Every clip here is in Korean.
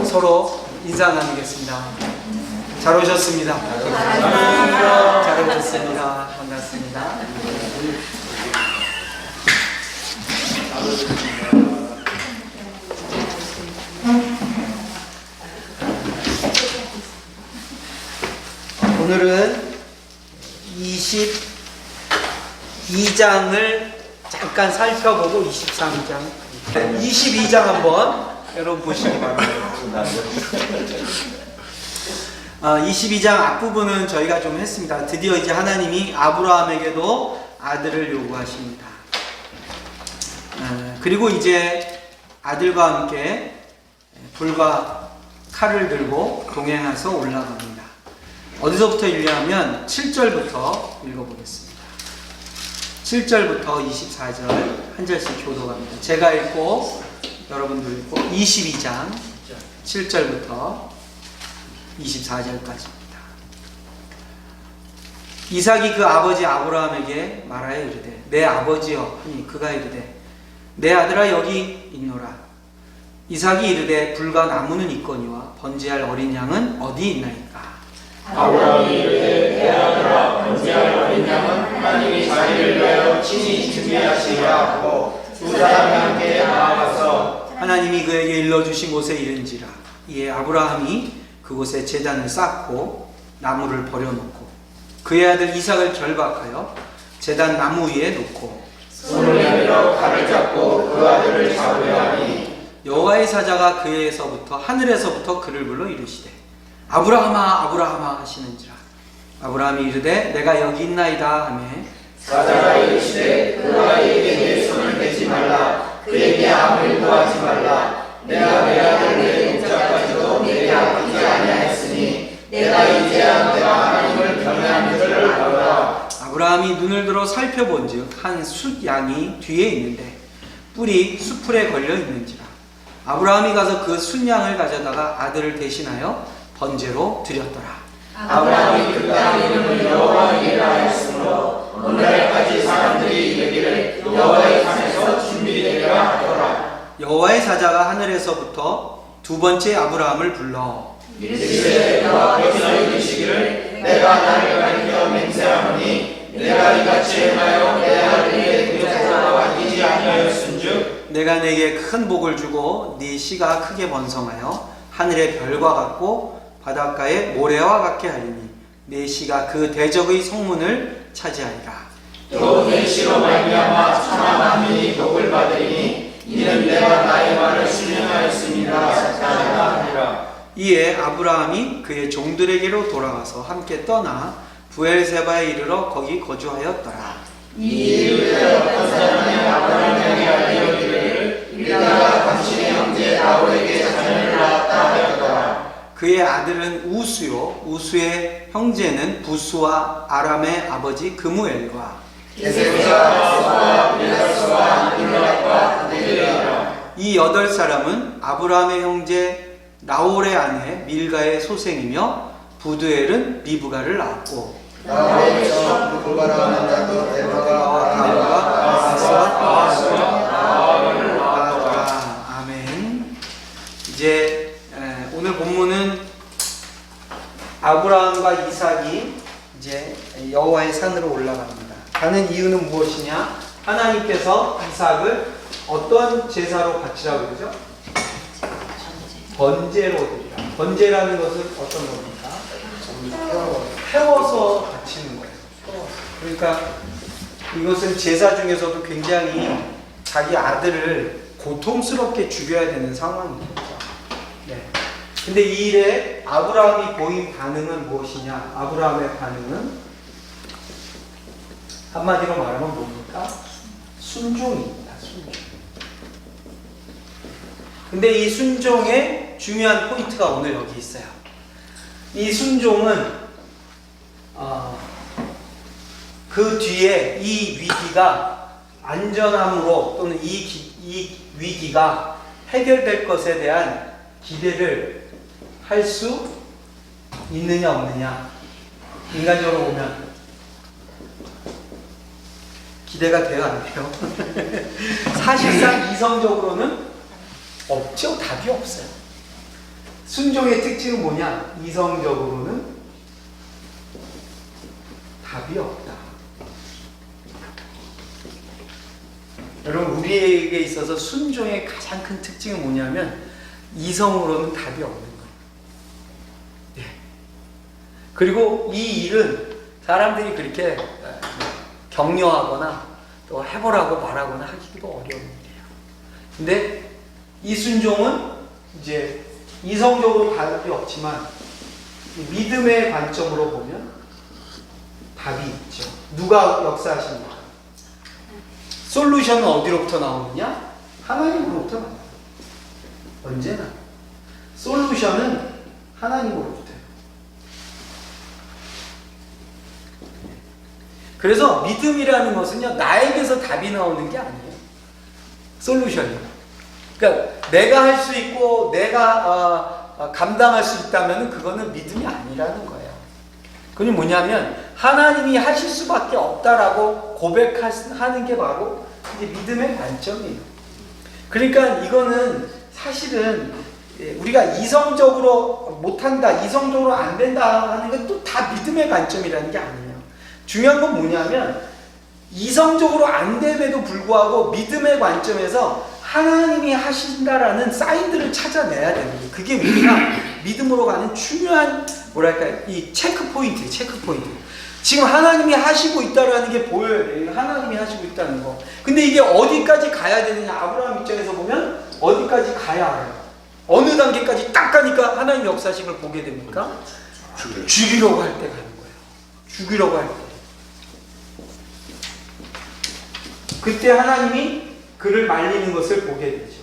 서로 인사 나누겠습니다. 잘 오셨습니다. 잘 오셨습니다. 반갑습니다. 오늘은 22장을 잠깐 살펴보고 23장 22장 한번 여러분 보시기 바랍니다. 22장 앞부분은 저희가 좀 했습니다. 드디어 이제 하나님이 아브라함에게도 아들을 요구하십니다. 그리고 이제 아들과 함께 불과 칼을 들고 동행해서 올라갑니다. 어디서부터 읽냐면 7절부터 읽어보겠습니다. 7절부터 24절 한 절씩 교독합니다. 제가 읽고 여러분도 읽고 22장 7절부터 24절까지입니다. 이삭이 그 아버지 아브라함에게 말하여 이르되 내 아버지여 하니 그가 이르되 내 아들아 여기 있노라. 이삭이 이르되 불과 나무는 있거니와 번제할 어린 양은 어디 있나이까. 아브라함이 이르되 내 아들아 번제할 어린 양은 하나님이 자기를 위하여 친히 준비하시리라 하고 두 사람이 함께 나아가서 하나님이 그에게 일러주신 곳에 이른지라. 이에 아브라함이 그곳에 제단을 쌓고 나무를 버려놓고 그의 아들 이삭을 결박하여 제단 나무 위에 놓고 손을 내밀어 칼을 잡고 그 아들을 잡으려 하니 여호와의 사자가 그에서부터 하늘에서부터 그를 불러 이르시되 아브라함아 아브라함아 하시는지라. 아브라함이 이르되 내가 여기 있나이다 하매 사자가 이르시되 그 아이에게 내 손을 대지 말라. 그에게 아무 일도 하지 말라. 내가 내 아들 내 동자까지도 내게 아프지 아니하였으니 내가 이제야 내가 하나님을 경외하는 줄을 알아라. 아브라함이 눈을 들어 살펴본즉 한 숫양이 뒤에 있는데 뿔이 수풀에 걸려 있는지라. 아브라함이 가서 그 숫양을 가져다가 아들을 대신하여 번제로 드렸더라. 아브라함이 그 땅 이름을 여호와이라 하였으므로 오늘날까지 사람들이 이르기를 여호와의 산에서 준비되리라 하더라. 여호와의 사자가 하늘에서부터 두 번째 아브라함을 불러 이르시되 여호와께서 이르시기를 내가 나를 가리켜 맹세하노니 내가 이같이 행하여 내 아들에게 그자가 아끼지 아니하였은즉 내가 내게 큰 복을 주고 네 씨가 크게 번성하여 하늘의 별과 같고 바닷가의 모래와 같게 하리니 내 씨가 그 대적의 성문을 차지하리라. 또 내 씨로 말미암아 천하 만민이 복을 받으리니 이는 내가 나의 말을 순행하였습니다. 하니라. 이에 아브라함이 그의 종들에게로 돌아가서 함께 떠나 부엘세바에 이르러 거기 거주하였더라. 이 일을 어떤 사람이 아브라함에게 알리오기를 일다가 당신의 형제 나홀에게 자녀를 낳았다 하였더라. 그의 아들은 우수요 우수의 형제는 부수와 아람의 아버지 그무엘과 게세르와 빌라스와 이블락과 그들이라. 이 8사람은 아브라함의 형제 나홀의 아내 밀가의 소생이며 부두엘은 리브가를 낳았고 나홀에서 누구바라 하는 자도 데마가 아하스와 낳았더라. 아멘. 이제 오늘 본문은 아브라함과 이삭이 이제 여호와의 산으로 올라갑니다. 가는 이유는 무엇이냐? 하나님께서 이삭을 어떤 제사로 바치라고 그러죠? 번제로 드리라. 번제라는 것은 어떤 겁니까? 태워서 바치는 거예요. 그러니까 이것은 제사 중에서도 굉장히 자기 아들을 고통스럽게 죽여야 되는 상황인 거죠. 네. 근데 이 일에 아브라함이 보인 반응은 무엇이냐? 아브라함의 반응은 한마디로 말하면 뭡니까? 순종입니다. 순종. 근데 이 순종의 중요한 포인트가 오늘 여기 있어요. 이 순종은 그 뒤에 이 위기가 안전함으로 또는 이 위기가 해결될 것에 대한 기대를 할 수 있느냐 없느냐. 인간적으로 보면 기대가 돼요, 안 돼요? 사실상 이성적으로는 없죠. 답이 없어요. 순종의 특징은 뭐냐? 이성적으로는 답이 없다. 여러분, 우리에게 있어서 순종의 가장 큰 특징은 뭐냐면 이성으로는 답이 없는 거예요. 예. 그리고 이 일은 사람들이 그렇게 격려하거나 또 해보라고 말하거나 하기도 어려운 일이에요. 근데 이 순종은 이제 이성적으로 답이 없지만 믿음의 관점으로 보면 답이 있죠. 누가 역사하십니까? 솔루션은 어디로부터 나오느냐? 하나님으로부터 나와요. 언제나. 솔루션은 하나님으로부터예요. 그래서 믿음이라는 것은요, 나에게서 답이 나오는 게 아니에요. 솔루션이요. 그러니까 내가 할 수 있고 내가 감당할 수 있다면 그거는 믿음이 아니라는 거예요. 그건 뭐냐면 하나님이 하실 수밖에 없다라고 고백하는 게 바로 이제 믿음의 관점이에요. 그러니까 이거는 사실은 우리가 이성적으로 못한다, 이성적으로 안 된다 하는 건 또 다 믿음의 관점이라는 게 아니에요. 중요한 건 뭐냐면 이성적으로 안 됨에도 불구하고 믿음의 관점에서 하나님이 하신다라는 사인들을 찾아내야 되는 거예요. 그게 우리가 믿음으로 가는 중요한 이 체크 포인트예요. 체크 포인트. 지금 하나님이 하시고 있다라는 게 보여야 돼요. 하나님이 하시고 있다는 거. 근데 이게 어디까지 가야 되느냐? 아브라함 입장에서 보면 어디까지 가야 해요? 어느 단계까지 딱 가니까 하나님 역사심을 보게 됩니까? 죽이려고 할 때 가는 거예요. 죽이려고 할 때. 그때 하나님이 그를 말리는 것을 보게 되죠.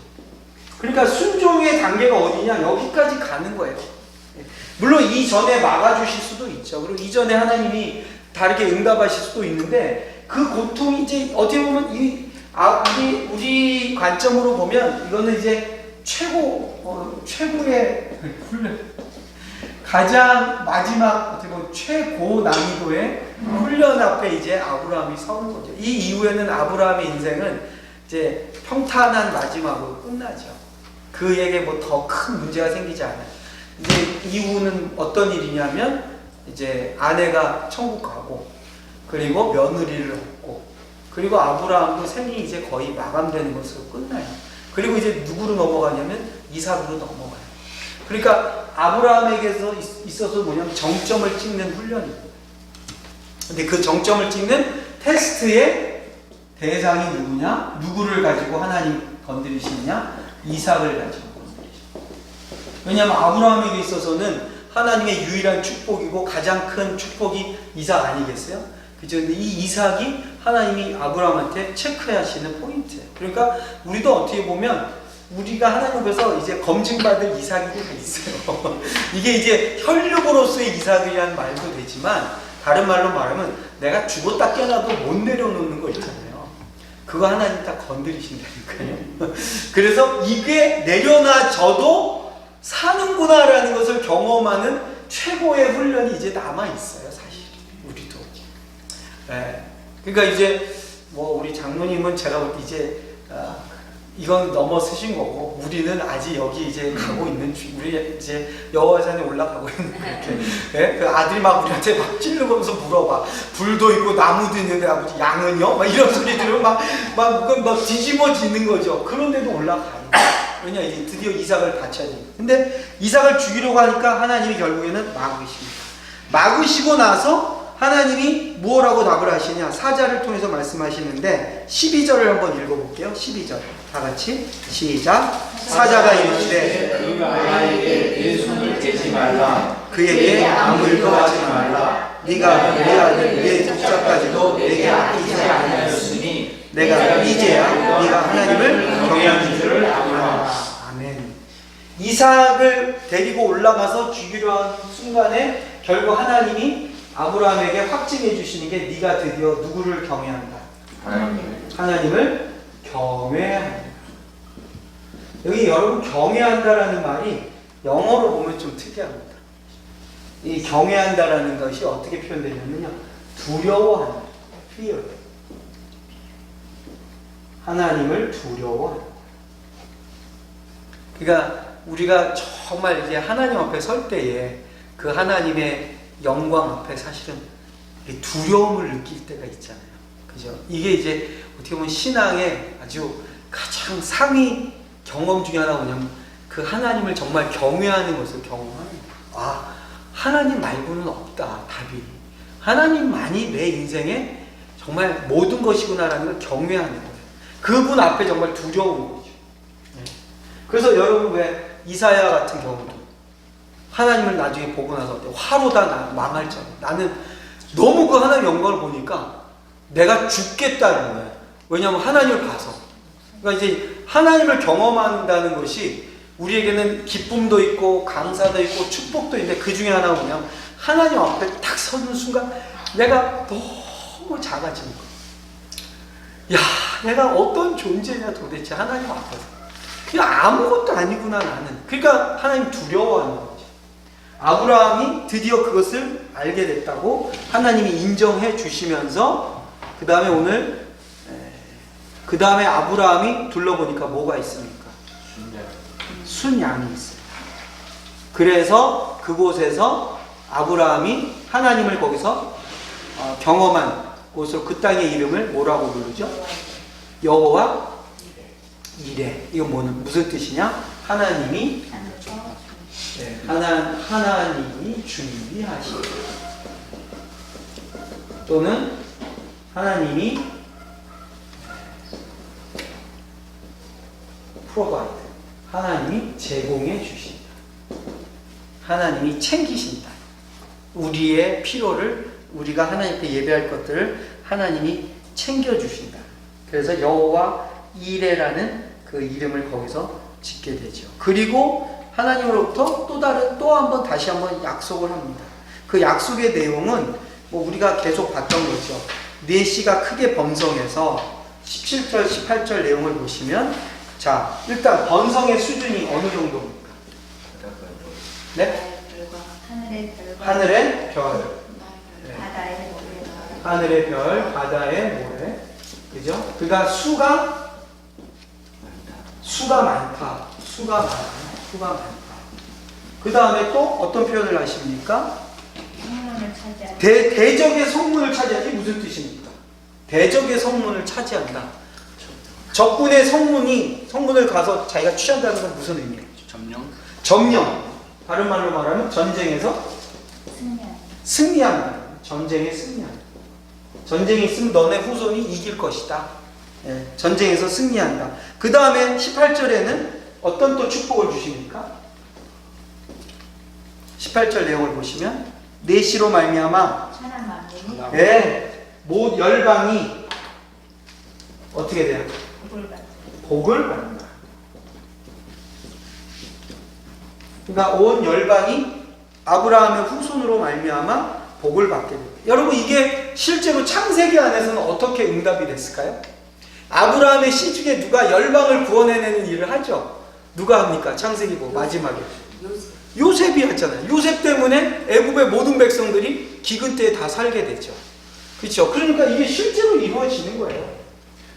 그러니까 순종의 단계가 어디냐? 여기까지 가는 거예요. 물론 이전에 막아주실 수도 있죠. 그리고 이전에 하나님이 다르게 응답하실 수도 있는데 그 고통이 이제 어떻게 보면 우리 관점으로 보면 이거는 이제 최고의 훈련, 가장 마지막 어떻게 보면 최고 난이도의 훈련 앞에 이제 아브라함이 서는 거죠. 이 이후에는 아브라함의 인생은 이제 평탄한 마지막으로 끝나죠. 그에게 뭐 더 큰 문제가 생기지 않아요. 이제 이후는 어떤 일이냐면 이제 아내가 천국 가고 그리고 며느리를 얻고 그리고 아브라함도 생이 이제 거의 마감되는 것으로 끝나요. 그리고 이제 누구로 넘어가냐면 이삭으로 넘어가요. 그러니까 아브라함에게서 있어서 뭐냐면 정점을 찍는 훈련이에요. 근데 그 정점을 찍는 테스트의 대상이 누구냐? 누구를 가지고 하나님 건드리시느냐? 이삭을 가지고 건드리시죠. 왜냐하면 아브라함에게 있어서는 하나님의 유일한 축복이고 가장 큰 축복이 이삭 아니겠어요? 그죠? 근데 이 이삭이 하나님이 아브라함한테 체크하시는 포인트예요. 그러니까 우리도 어떻게 보면 우리가 하나님 앞에서 이제 검증받을 이삭이 있어요. 이게 이제 혈육으로서의 이삭이라는 말도 되지만 다른 말로 말하면 내가 죽었다 깨어나도 못 내려놓는 거 있잖아요. 그거 하나님 다 건드리신다니까요. 그래서 이게 내려놔져도 사는구나라는 것을 경험하는 최고의 훈련이 이제 남아있어요. 사실 우리도. 네. 그러니까 이제 뭐 우리 장로님은 제가 볼 때 이제 이건 넘어서신 거고 우리는 아직 여기 이제 가고 있는 우리 이제 여호와산에 올라가고 있는 그렇게 네? 그 아들이 막 우리한테 막 찔르면서 물어봐. 불도 있고 나무도 있는데 아버지 양은요? 막 이런 소리 들으면 막 뒤집어지는 거죠. 그런데도 올라가요. 왜냐 이제 드디어 이삭을 바쳐야 돼요. 근데 이삭을 죽이려고 하니까 하나님이 결국에는 막으십니다. 막으시고 나서 하나님이 뭐라고 답을 하시냐? 사자를 통해서 말씀하시는데 12절을 한번 읽어볼게요. 12절 다 같이 시작. 사자가 이르시되 그 아이에게 내 손을 떼지 말라. 그에게 아무 일도 하지 말라. 네가 내 아들 내 독자까지도 내게 아끼지 아니하였으니 내가 이제야 네가 하나님을 경외하는 줄을 알라. 아멘. 이삭을 데리고 올라가서 죽이려 한 순간에 결국 하나님이 아브라함에게 확증해 주시는 게 네가 드디어 누구를 경외한다? 하나님을 경외한다. 여기 여러분 경외한다라는 말이 영어로 보면 좀 특이합니다. 이 경외한다라는 것이 어떻게 표현되냐면요. 두려워한다. fear. 하나님을 두려워한다. 그러니까 우리가 정말 이제 하나님 앞에 설 때에 그 하나님의 영광 앞에 사실은 두려움을 느낄 때가 있잖아요. 그죠? 이게 이제 어떻게 보면 신앙의 아주 가장 상위 경험 중에 하나가 뭐냐면 그 하나님을 정말 경외하는 것을 경험하는 거예요. 아, 하나님 말고는 없다, 답이. 하나님만이 내 인생에 정말 모든 것이구나라는 걸 경외하는 거예요. 그분 앞에 정말 두려운 거죠. 그래서 여러분 왜 이사야 같은 경우도 하나님을 나중에 보고 나서 화로 다 망할 줄 나는 너무 그 하나님의 영광을 보니까 내가 죽겠다는 거예요. 왜냐하면 하나님을 봐서. 그러니까 이제 하나님을 경험한다는 것이 우리에게는 기쁨도 있고 감사도 있고 축복도 있는데 그 중에 하나가 뭐냐면 하나님 앞에 딱 서는 순간 내가 너무 작아지는 거예요. 야, 내가 어떤 존재냐 도대체 하나님 앞에서. 그냥 아무것도 아니구나 나는. 그러니까 하나님 두려워하는 거죠. 아브라함이 드디어 그것을 알게 됐다고 하나님이 인정해 주시면서 그 다음에 오늘 그 다음에 아브라함이 둘러보니까 뭐가 있습니까? 순양이 있어요. 그래서 그곳에서 아브라함이 하나님을 거기서 경험한 곳으로 그 땅의 이름을 뭐라고 부르죠? 여호와 이레. 이건 무슨 뜻이냐? 하나님이 하나님이 준비하시고 또는 하나님이 provide, 하나님이 제공해 주신다. 하나님이 챙기신다. 우리의 필요를 우리가 하나님께 예배할 것들을 하나님이 챙겨주신다. 그래서 여호와 이레라는 그 이름을 거기서 짓게 되죠. 그리고 하나님으로부터 또 한 번 다시 한번 약속을 합니다. 그 약속의 내용은 뭐 우리가 계속 봤던 거죠. 넷시가 크게 번성해서 17절, 18절 내용을 보시면 자, 일단 번성의 수준이 어느 정도입니까? 네? 하늘의 별, 하늘의 별, 바다의 모래, 그죠? 그가 수가 많다. 그 다음에 또 어떤 표현을 하십니까? 대적의 성문을 차지하는 게 무슨 뜻입니까? 대적의 성문을 차지한다. 적군의 성문을 가서 자기가 취한다는 건 무슨 의미예요? 점령. 다른 말로 말하면 전쟁에서 승리한다. 전쟁에 승리한다. 전쟁이 있으면 너네 후손이 이길 것이다. 예, 전쟁에서 승리한다. 그 다음에 18절에는 어떤 또 축복을 주십니까? 18절 내용을 보시면 내시로 말미암아 모 열방이 어떻게 돼요? 복을 받는다. 그러니까 온 열방이 아브라함의 후손으로 말미암아 복을 받게 됩니다. 여러분 이게 실제로 창세기 안에서는 어떻게 응답이 됐을까요? 아브라함의 시중에 누가 열방을 구원해내는 일을 하죠. 누가 합니까? 창세기 마지막에 요셉이 했잖아요. 요셉 때문에 애굽의 모든 백성들이 기근 때에 다 살게 되죠. 그렇죠? 그러니까 이게 실제로 이루어지는 거예요.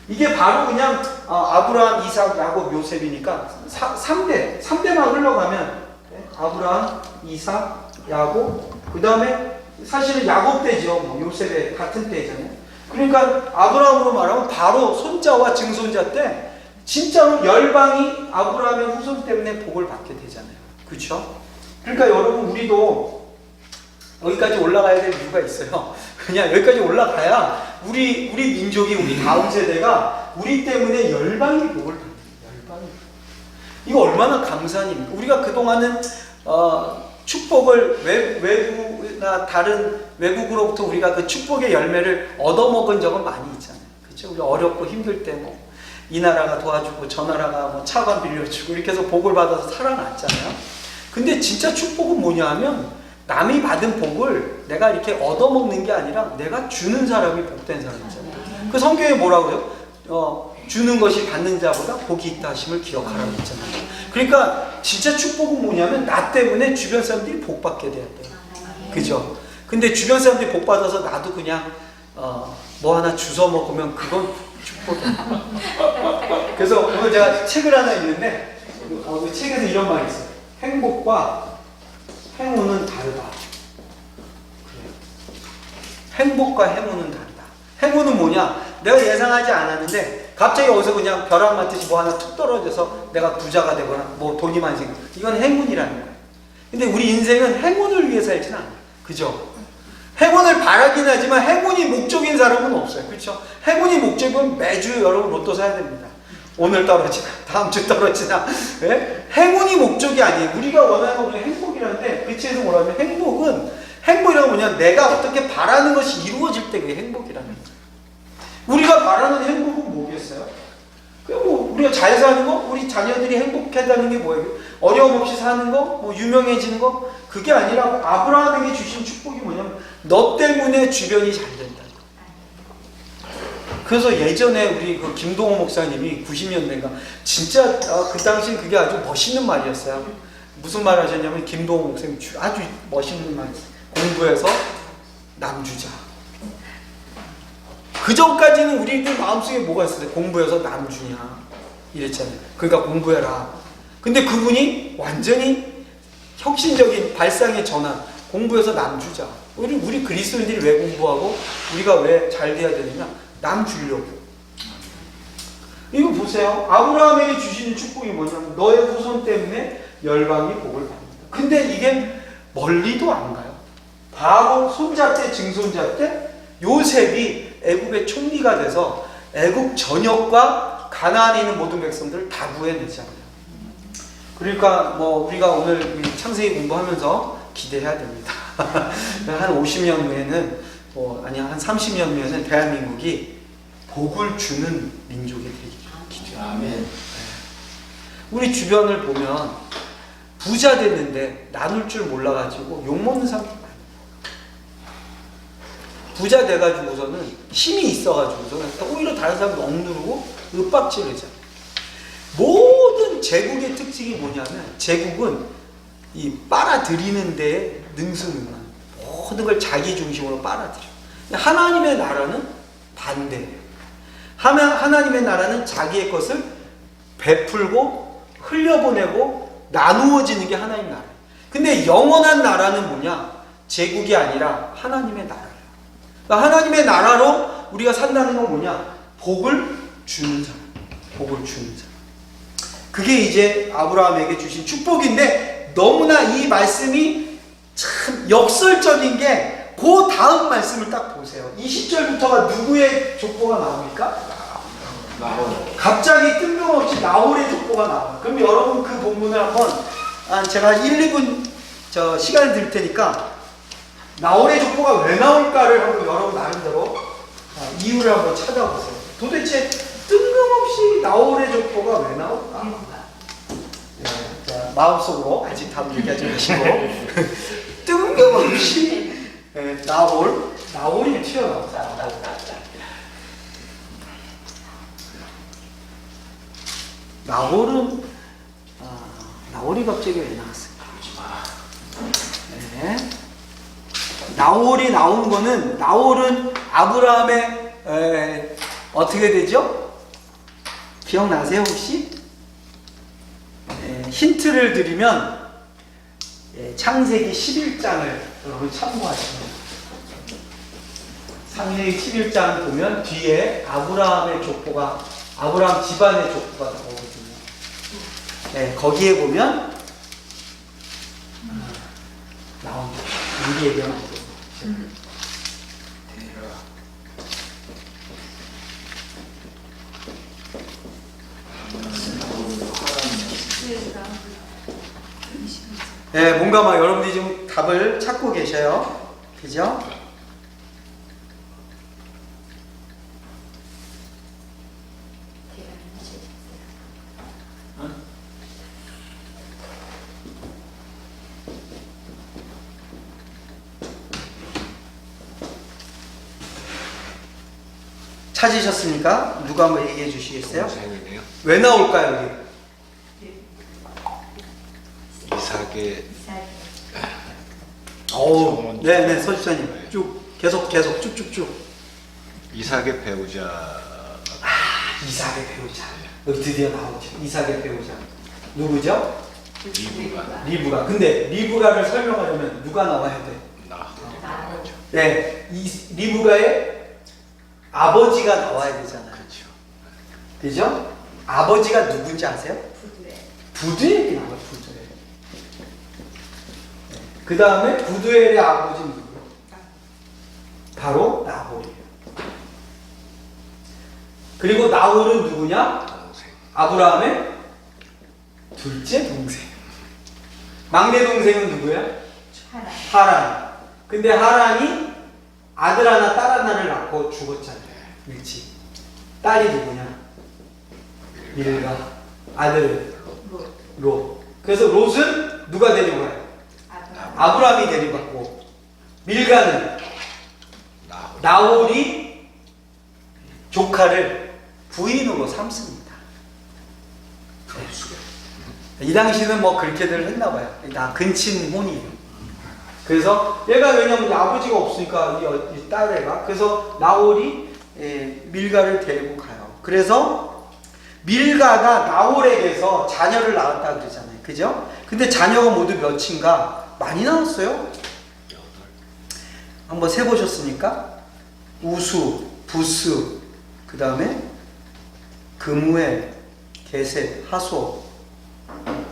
이게 바로 그냥 아브라함, 이삭, 야곱, 요셉이니까 3대만 흘러가면 아브라함, 이삭, 야곱, 그 다음에 사실은 야곱 때죠. 요셉의 같은 때잖아요. 그러니까 아브라함으로 말하면 바로 손자와 증손자 때 진짜로 열방이 아브라함의 후손 때문에 복을 받게 되잖아요. 그렇죠? 그러니까 여러분 우리도 여기까지 올라가야 될 이유가 있어요. 그냥 여기까지 올라가야 우리 민족이 우리 다음 세대가 우리 때문에 열방이 복을 받는 열방이. 이거 얼마나 감사한 일입니까? 우리가 그동안은 축복을 외부나 다른 외국으로부터 우리가 그 축복의 열매를 얻어먹은 적은 많이 있잖아요. 그렇죠? 우리 어렵고 힘들 때 이 나라가 도와주고 저 나라가 차관 빌려주고 이렇게 해서 복을 받아서 살아났잖아요. 근데 진짜 축복은 뭐냐 하면 남이 받은 복을 내가 이렇게 얻어먹는 게 아니라 내가 주는 사람이 복된 사람이잖아요. 그 성경에 뭐라고요? 주는 것이 받는 자보다 복이 있다 하심을 기억하라고 했잖아요. 그러니까 진짜 축복은 뭐냐면 나 때문에 주변 사람들이 복 받게 돼야 돼요. 그죠? 근데 주변 사람들이 복 받아서 나도 그냥 뭐 하나 주워 먹으면 그건 축복이야. 그래서 오늘 제가 책을 하나 읽는데 그 책에서 이런 말이 있어요. 행복과 행운은 다르다. 그래요. 행복과 행운은 다르다. 행운은 뭐냐? 내가 예상하지 않았는데 갑자기 어디서 그냥 벼락 맞듯이 뭐 하나 툭 떨어져서 내가 부자가 되거나 뭐 돈이 많이 생겨. 이건 행운이라는 거예요. 근데 우리 인생은 행운을 위해 살지는 않아요. 그죠? 행운을 바라긴 하지만 행운이 목적인 사람은 없어요. 그렇죠? 행운이 목적이면 매주 여러분 로또 사야 됩니다. 오늘 떨어지나 다음 주 떨어지나. 네? 행운이 목적이 아니에요. 우리가 원하는 건 행복이라는데 그 책에서 뭐라면 행복이라는 뭐냐, 내가 어떻게 바라는 것이 이루어질 때 그게 행복이라는 거예요. 우리가 바라는 행복은 뭐겠어요? 그냥 뭐 우리가 잘 사는 거, 우리 자녀들이 행복하다는 게 뭐예요? 어려움 없이 사는 거, 뭐 유명해지는 거, 그게 아니라 아브라함에게 주신 축복이 뭐냐면 너 때문에 주변이 잘 된다. 그래서 예전에 우리 그 김동호 목사님이 90년대인가 진짜 그 당시 그게 아주 멋있는 말이었어요. 무슨 말 하셨냐면 김동호 목사님 아주 멋있는 말이었어요. 공부해서 남주자. 그 전까지는 우리들 마음속에 뭐가 있었어요? 공부해서 남주냐 이랬잖아요. 그러니까 공부해라. 근데 그분이 완전히 혁신적인 발상의 전환. 공부해서 남주자. 우리 그리스도인들이 왜 공부하고 우리가 왜 잘 돼야 되느냐? 남 주려고. 이거 보세요. 아브라함에게 주시는 축복이 뭐냐면 너의 후손 때문에 열방이 복을 받는다. 근데 이게 멀리도 안 가요. 바로 손자 때 증손자 때 요셉이 애굽의 총리가 돼서 애굽 전역과 가나안에 있는 모든 백성들을 다 구해내잖아요. 그러니까 뭐 우리가 오늘 창세기 공부하면서 기대해야 됩니다. 한 50년 후에는 한 30년 후에는 대한민국이 복을 주는 민족이 되기를 기대해요. 아멘. 우리 주변을 보면 부자 됐는데 나눌 줄 몰라가지고 욕먹는 사람이 많아요. 부자 돼가지고서는 힘이 있어가지고서는 오히려 다른 사람들 억누르고 윽박지르잖아요. 모든 제국의 특징이 뭐냐면 제국은 이 빨아들이는 데에 능수능란, 모든 걸 자기 중심으로 빨아들여. 하나님의 나라는 반대예요. 하나님의 나라는 자기의 것을 베풀고 흘려보내고 나누어지는 게 하나님 나라예요. 근데 영원한 나라는 뭐냐? 제국이 아니라 하나님의 나라예요. 그러니까 하나님의 나라로 우리가 산다는 건 뭐냐? 복을 주는 사람. 복을 주는 사람. 그게 이제 아브라함에게 주신 축복인데 너무나 이 말씀이 참 역설적인 게 그 다음 말씀을 딱 보세요. 20절부터가 누구의 족보가 나옵니까? 갑자기 뜬금없이 나홀의 족보가 나와요. 그럼 여러분 그 본문을 한번 제가 1, 2분 시간을 드릴 테니까 나홀의 족보가 왜 나올까를 한번 여러분 나름대로 이유를 한번 찾아보세요. 도대체 뜬금없이 나홀의 족보가 왜 나올까? 네, 자, 마음속으로 아직 답 얘기하지 마시고 뜬금없이 나홀이 튀어나왔어요. 나홀이 갑자기 왜 나왔을까? 네. 나홀이 나온 거는 나홀은 아브라함의 어떻게 되죠? 기억나세요 혹시? 힌트를 드리면 창세기 11장을 여러분 참고하시면 창세기 11장 보면 뒤에 아브라함의 족보가 아브라함 집안의 족보가 나오거든요. 네, 거기에 보면 나옵니다. 미리 얘기하면 안 돼요. 네, 뭔가 막 여러분들이 지금 답을 찾고 계셔요. 그죠? 찾으셨습니까? 누가 한번 얘기해 주시겠어요? 동생이네요. 왜 나올까요, 여기? 이삭의 네네, 서집사님 쭉 계속 쭉쭉쭉. 이삭의 배우자. 이삭의 배우자. 여기 드디어 나오죠. 이삭의 배우자. 누구죠? 리브가 리브가. 근데 리브가를 설명하려면 누가 나와야 돼? 나홀. 그렇죠. 네, 이 리브가의 아버지가 나와야 되잖아요. 그렇죠. 그죠? 아버지가 누군지 아세요? 부두엘이 나와요. 부두엘. 그 다음에 부두엘의 아버지는 누구예요? 바로 나홀이에요. 그리고 나홀은 누구냐? 동생. 아브라함의 둘째 동생. 막내 동생은 누구야? 하란. 근데 하란이 아들 하나 딸 하나를 낳고 죽었잖아요. 일찍. 딸이 누구냐? 밀가. 아들은 롯. 그래서 롯은 누가 데리고 가요? 아브라함이 데리고 갔고, 밀가는 나홀. 나홀이 조카를 부인으로 삼습니다. 이 당시는 뭐 그렇게들 했나 봐요. 다 근친혼이에요. 그래서 얘가 왜냐면 아버지가 없으니까 이 딸애가, 그래서 나홀이 밀가를 데리고 가요. 그래서 밀가가 나홀에게서 자녀를 낳았다 그러잖아요. 그죠? 근데 자녀가 모두 몇인가? 많이 나왔어요. 한번 세보셨습니까? 우수, 부스, 그 다음에 그무엘, 게셋, 하소,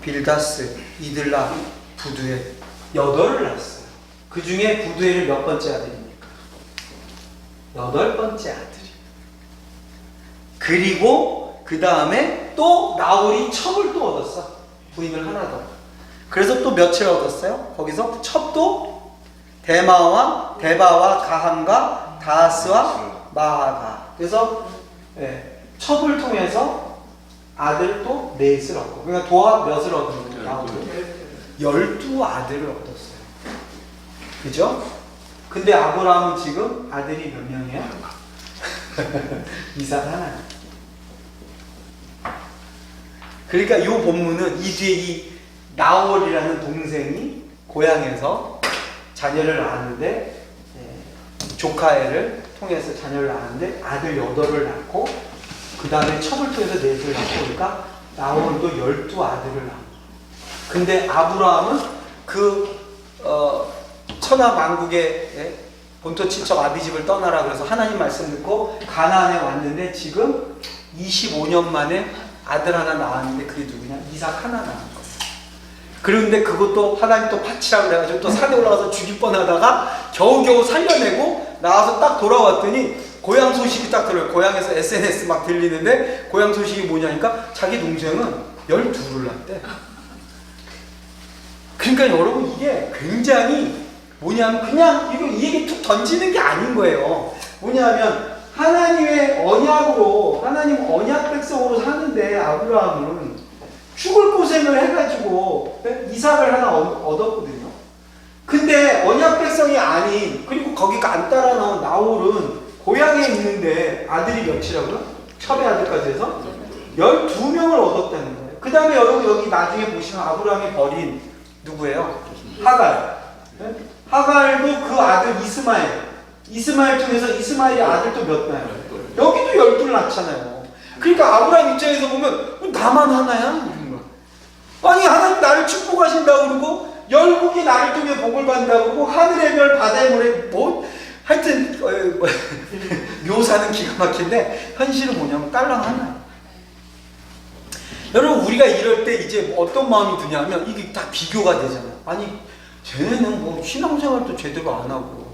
빌다스, 이들라, 부두엘 8을 낳았어요. 그 중에 부두엘이 몇 번째 아들입니까? 8번째 아들이. 그리고 그 다음에 또 나홀이 첩을 또 얻었어. 부인을 하나 더. 그래서 또 며칠 얻었어요? 거기서 첩도 대바와 가함과 다하스와 마하가. 그래서 첩을 통해서 아들 또 넷을 얻고, 그러니까 도합 몇을 얻는 거예요? 12아들을 얻었어요. 그죠? 근데 아브라함은 지금 아들이 몇 명이에요? 이삭 하나. 그러니까 이 본문은 이 뒤에 이 나홀이라는 동생이 고향에서 자녀를 낳았는데, 조카애를 통해서 자녀를 낳았는데 아들 8을 낳고, 그 다음에 첩을 통해서 4을 낳고, 그러니까 나홀도 12아들을 낳고. 근데 아브라함은 그 천하 만국의 본토 친척 아비집을 떠나라 그래서 하나님 말씀 듣고 가나안에 왔는데, 지금 25년 만에 아들 하나 낳았는데 그게 누구냐? 이삭 하나 낳은 거예요. 그런데 그것도 하나님 또 파치라 그래가지고 또 산에 올라가서 죽일 뻔하다가 겨우겨우 살려내고 나와서 딱 돌아왔더니 고향 소식이 딱 들어요. 고향에서 SNS 막 들리는데 고향 소식이 뭐냐니까 자기 동생은 12을 낳았대. 그러니까 여러분 이게 굉장히 뭐냐면 그냥 이거 이 얘기 툭 던지는 게 아닌 거예요. 뭐냐면 하나님의 언약으로, 하나님 언약 백성으로 사는데 아브라함은 죽을 고생을 해가지고 이삭을 하나 얻었거든요. 근데 언약 백성이 아닌, 그리고 거기가 안 따라 나온 나홀은 고향에 있는데 아들이 몇이라고요? 첩의 아들까지 해서 12명을 얻었다는 거예요. 그 다음에 여러분 여기 나중에 보시면 아브라함이 버린 누구예요? 하갈. 하갈도 그 아들 이스마엘 통해서 이스마엘의 아들도 몇 나요? 여기도 12를 낳잖아요. 그러니까 아브라함 입장에서 보면 나만 하나야? 아니 하나님 나를 축복하신다고 그러고 열국이 나를 통해 복을 받는다고 그러고 하늘의 별 바다의 모래 뭐 하여튼 묘사는 기가 막힌데 현실은 뭐냐면 딸랑 하나. 여러분 우리가 이럴 때 이제 어떤 마음이 드냐면 이게 다 비교가 되잖아요. 아니 쟤네는 뭐 신앙생활도 제대로 안 하고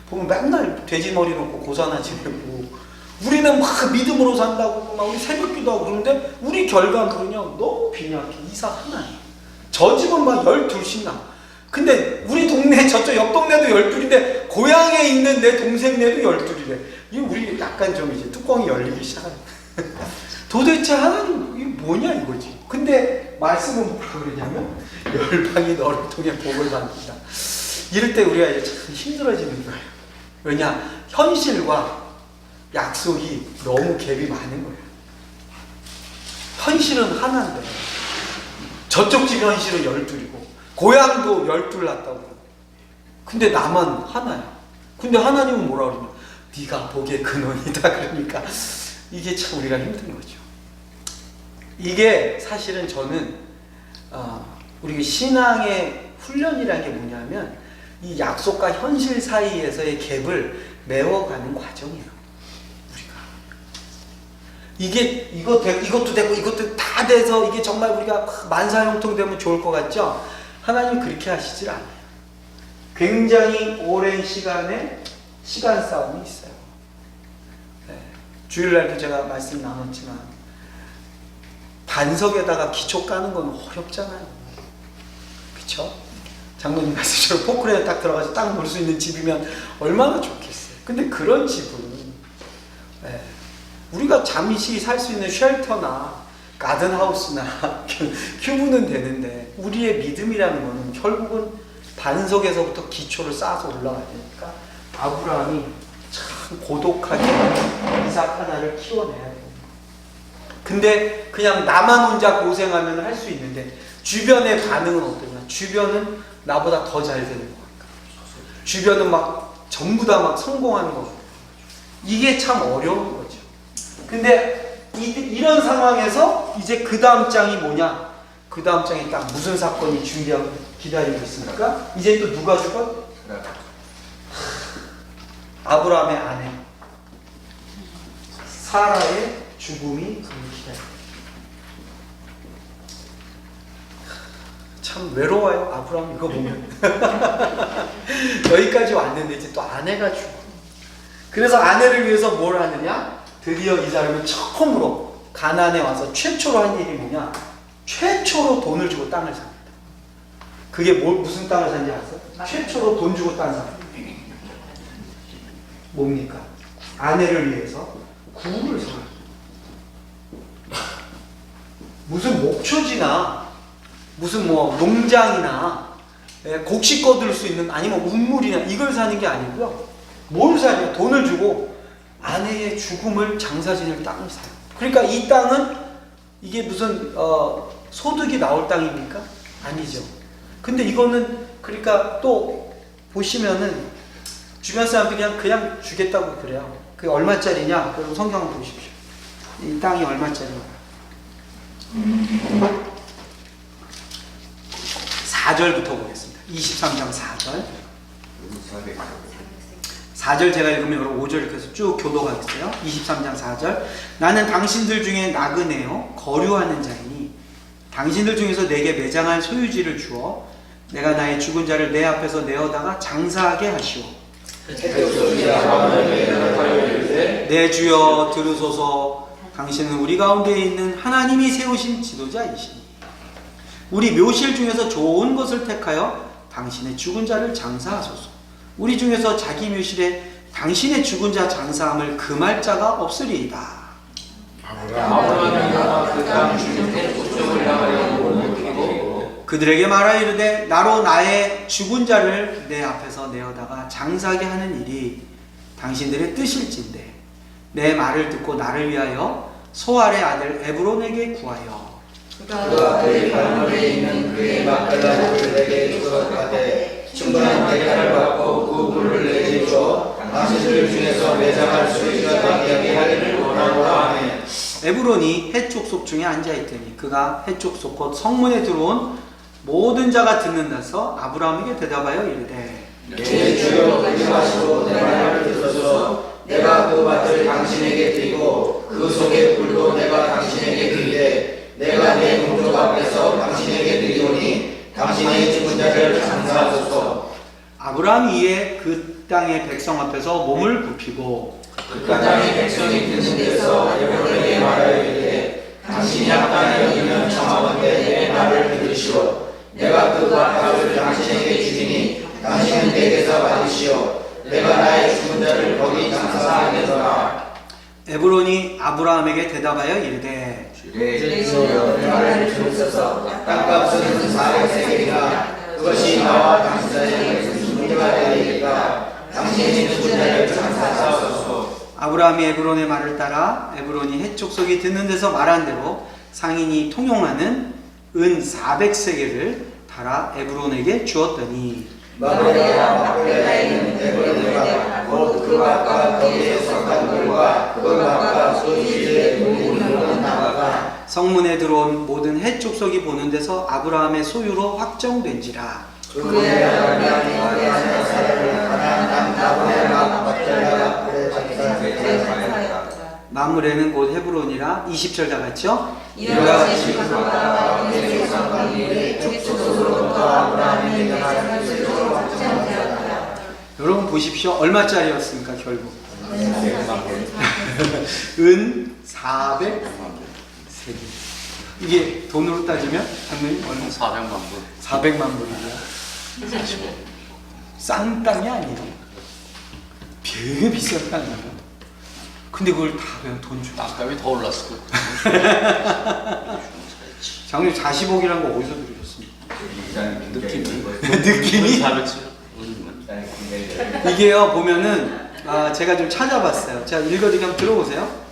보면 맨날 돼지머리 놓고 고사나 지내고 우리는 막 믿음으로 산다고 막 우리 새벽기도 하고 그러는데 우리 결과는 그냥 너무 빈약해. 이삭 하나. 저 집은 막 12씩 나. 근데 우리 동네 저쪽 옆 동네도 12인데 고향에 있는 내 동생네도 12이래. 이거 우리 약간 좀 이제 뚜껑이 열리기 시작하네. 도대체 하나님 이게 뭐냐 이거지. 근데 말씀은 뭐라 그러냐면 열방이 너를 통해 복을 받는다. 이럴 때 우리가 이제 참 힘들어지는 거예요. 왜냐? 현실과 약속이 너무 갭이 많은 거예요. 현실은 하나인데 저쪽 집 현실은 12이고 고향도 12를 낳았다고. 근데 나만 하나야. 근데 하나님은 뭐라 그러냐? 네가 복의 근원이다. 그러니까 이게 참 우리가 힘든 거죠. 이게 사실은 저는 우리 신앙의 훈련이라는 게 뭐냐면 이 약속과 현실 사이에서의 갭을 메워가는 과정이에요. 우리가 이것도 되고 이것도 다 돼서 이게 정말 우리가 만사형통 되면 좋을 것 같죠? 하나님 그렇게 하시질 않아요. 굉장히 오랜 시간 싸움이 있어요. 네. 주일날도 제가 말씀 나눴지만 반석에다가 기초 까는 건 어렵잖아요. 그쵸? 장로님 말씀처럼 포크레인에 딱 들어가서 딱 놀 수 있는 집이면 얼마나 좋겠어요. 근데 그런 집은 우리가 잠시 살 수 있는 쉘터나 가든하우스나 큐브는 되는데 우리의 믿음이라는 거는 결국은 반석에서부터 기초를 쌓아서 올라가야 되니까 아브라함이 참 고독하게 이삭 하나를 키워내야 돼요. 근데 그냥 나만 혼자 고생하면 할 수 있는데 주변의 반응은 어떠냐? 주변은 나보다 더 잘 되는 것 같아. 주변은 막 전부 다 막 성공하는 것 같아. 이게 참 어려운 거죠. 근데 이런 상황에서 이제 그 다음 장이 뭐냐? 그 다음 장에 딱 무슨 사건이 준비하고 기다리고 있습니까? 이제 또 누가 죽어? 아브라함의 아내 사라의 죽음이 기다립니다. 참 외로워요. 아브라함 이거 보면 여기까지 왔는데 이제 또 아내가 죽어. 그래서 아내를 위해서 뭘 하느냐? 드디어 이 사람이 처음으로 가나안에 와서 최초로 한 일이 뭐냐? 최초로 돈을 주고 땅을 삽니다. 그게 무슨 땅을 산지 아세요? 최초로 돈 주고 땅 삽니다. 뭡니까? 아내를 위해서 구를 서요. 무슨 목초지나 무슨 뭐 농장이나 곡식 거둘 수 있는 아니면 운물이나 이걸 사는 게 아니고요. 뭘 사냐? 돈을 주고 아내의 죽음을 장사지낼 땅을 사요. 그러니까 이 땅은 이게 무슨 소득이 나올 땅입니까? 아니죠. 근데 이거는 그러니까 또 보시면은 주변 사람들이 그냥 주겠다고 그래요. 그게 얼마짜리냐? 그럼 성경 한번 보십시오. 이 땅이 얼마짜리냐? 4절부터 보겠습니다. 23장 4절. 4절 제가 읽으면 여러분 5절 이렇게 해서 쭉 교도하겠어요. 23장 4절. 나는 당신들 중에 나그네요 거류하는 자이니 당신들 중에서 내게 매장할 소유지를 주어 내가 나의 죽은 자를 내 앞에서 내어다가 장사하게 하시오. 내 주여 들으소서. 당신은 우리 가운데 있는 하나님이 세우신 지도자이시니 우리 묘실 중에서 좋은 것을 택하여 당신의 죽은 자를 장사하소서. 우리 중에서 자기 묘실에 당신의 죽은 자 장사함을 금할 자가 없으리이다. 그들에게 말하여 이르되 나로 나의 죽은 자를 내 앞에서 내어다가 장사하게 하는 일이 당신들의 뜻일진데 내 말을 듣고 나를 위하여 소알의 아들 에브론에게 구하여 그가 그의 발머리에 있는 그의 막달라 물을 내게 주었다되 충분한 대가를 받고 그 물을 내게 주어 당신들 중에서 매장할 소유가 되게 하기를 원하노라 하네. 에브론이 해쪽 속 중에 앉아있더니 그가 해쪽 속 곧 성문에 들어온 모든 자가 듣는 데서 아브라함에게 대답하여 이르되 내 주여 말씀하시고 내 말을 들으소서. 내가 그 밭을 당신에게 드리고 그 속의 꿀도 내가 당신에게 드리되 내가 내 공족 앞에서 당신에게 드리오니 당신의 죽은 자를 장사하소서. 아브라함이 이에 그 땅의 백성 앞에서 몸을 굽히고 그 땅의 백성이 듣는 데서 에브론에게 말하여 이르되 당신이 합당히 여기면 청하건대 내 말을 들으시오. 내가 그 밭을 당신에게 주리니 당신은 내게서 받으시오. 내가 나의 죽은 자를 거기 장사하겠노라. 에브론이 아브라함에게 대답하여 이르되 내 주여 내 말을 들으소서. 땅값은 400세겔이나 그것이 나와 당신 사이에 무슨 문제가 되리까. 당신의 죽은 자를 장사하소서. 아브라함이 에브론의 말을 따라 에브론이 해쪽 속이 듣는 데서 말한 대로 상인이 통용하는 은 400세겔을 달아 에브론에게 주었더니 마므레가 있는 에브론에가 곧 그 밭과 거기에 속한 물과 그 밭과 소유지의 물이 흐르는 나무가 성문에 들어온 모든 헷 족속이 보는 데서 아브라함의 소유로 확정된지라. 그의 아버지의 아내 사라를 가나안 땅 아브라함과 막달라가 그의 자기가 마므레는 곧 헤브론이라. 20절 다 같죠? 이와 같이 그가 이의 상관 이에 족속으로부터 아브라함이 내가 소유로 확정되었다. 여러분 보십시오. 얼마짜리였습니까 결국? 은 400 세기. 이게 돈으로 따지면 장로님 얼마? 400만 불. 400만 불이에요. 싼 땅이 아니에요. 되게 비싼 땅이에요. 근데 그걸 다 그냥 돈 주고. 땅값이 더 올랐을 거예요. 장로님 40억이라는 거 어디서 들으셨습니까? 느낌이. 느낌이? 400치. 이게요 보면은 제가 좀 찾아봤어요. 제가 읽어드리면 한번 들어보세요.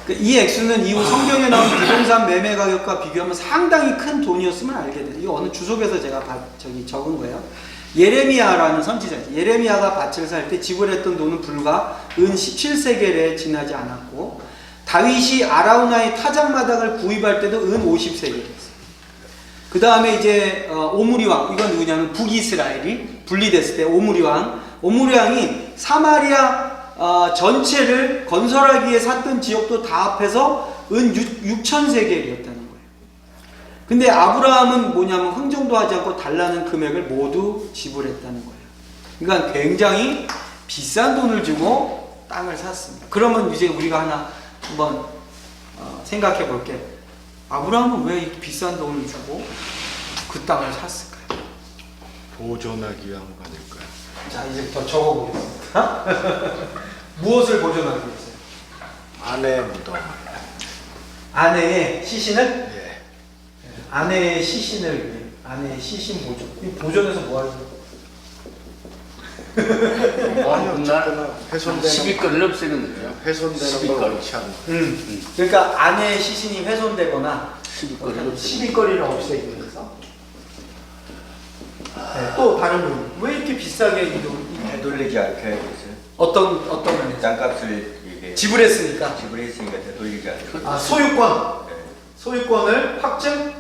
이 액수는 이후 성경에 나온 부동산 매매 가격과 비교하면 상당히 큰 돈이었음을 알게 돼요. 이거 어느 주석에서 제가 적은 거예요. 예레미야라는 선지자죠. 예레미야가 밭을 살 때 지불했던 돈은 불과 은 17세겔에 지나지 않았고, 다윗이 아라우나의 타작마당을 구입할 때도 은 50세겔이었어요. 그 다음에 이제 오므리 왕, 이건 누구냐면 북이스라엘이 분리됐을 때 오므리 왕이 사마리아 전체를 건설하기 위해 샀던 지역도 다 합해서 은 6,000세겔이었다는 거예요. 근데 아브라함은 뭐냐면 흥정도 하지 않고 달라는 금액을 모두 지불했다는 거예요. 그러니까 굉장히 비싼 돈을 주고 땅을 샀습니다. 그러면 이제 우리가 하나 한번 생각해 볼게. 아브라함은 왜 이렇게 비싼 돈을 주고 그 땅을 샀을까요? 보존하기 위한 거 아닐까요? 자, 이제 더 적어보겠습니다. 무엇을 보존하기 위해서요? 아내 무덤. 아내의 시신을? 예. 아내의 시신을 위해. 아내의 시신 보존. 이 보존해서 뭐 하죠? 날 시비거리를 없애는 거예요. 훼손되는 걸 옳지 않나. 그러니까 아내의 시신이 훼손되거나 시비거리를 없애는 시비거리를 없애기 위해서. 네, 또 다른 분. 왜 이렇게 비싸게 되돌리지 않게 해줬어요. 어떤 면에서? 땅값을 이게 지불했으니까. 지불했으니까 되돌리지 않게. 아, 소유권. 네. 소유권을 확증?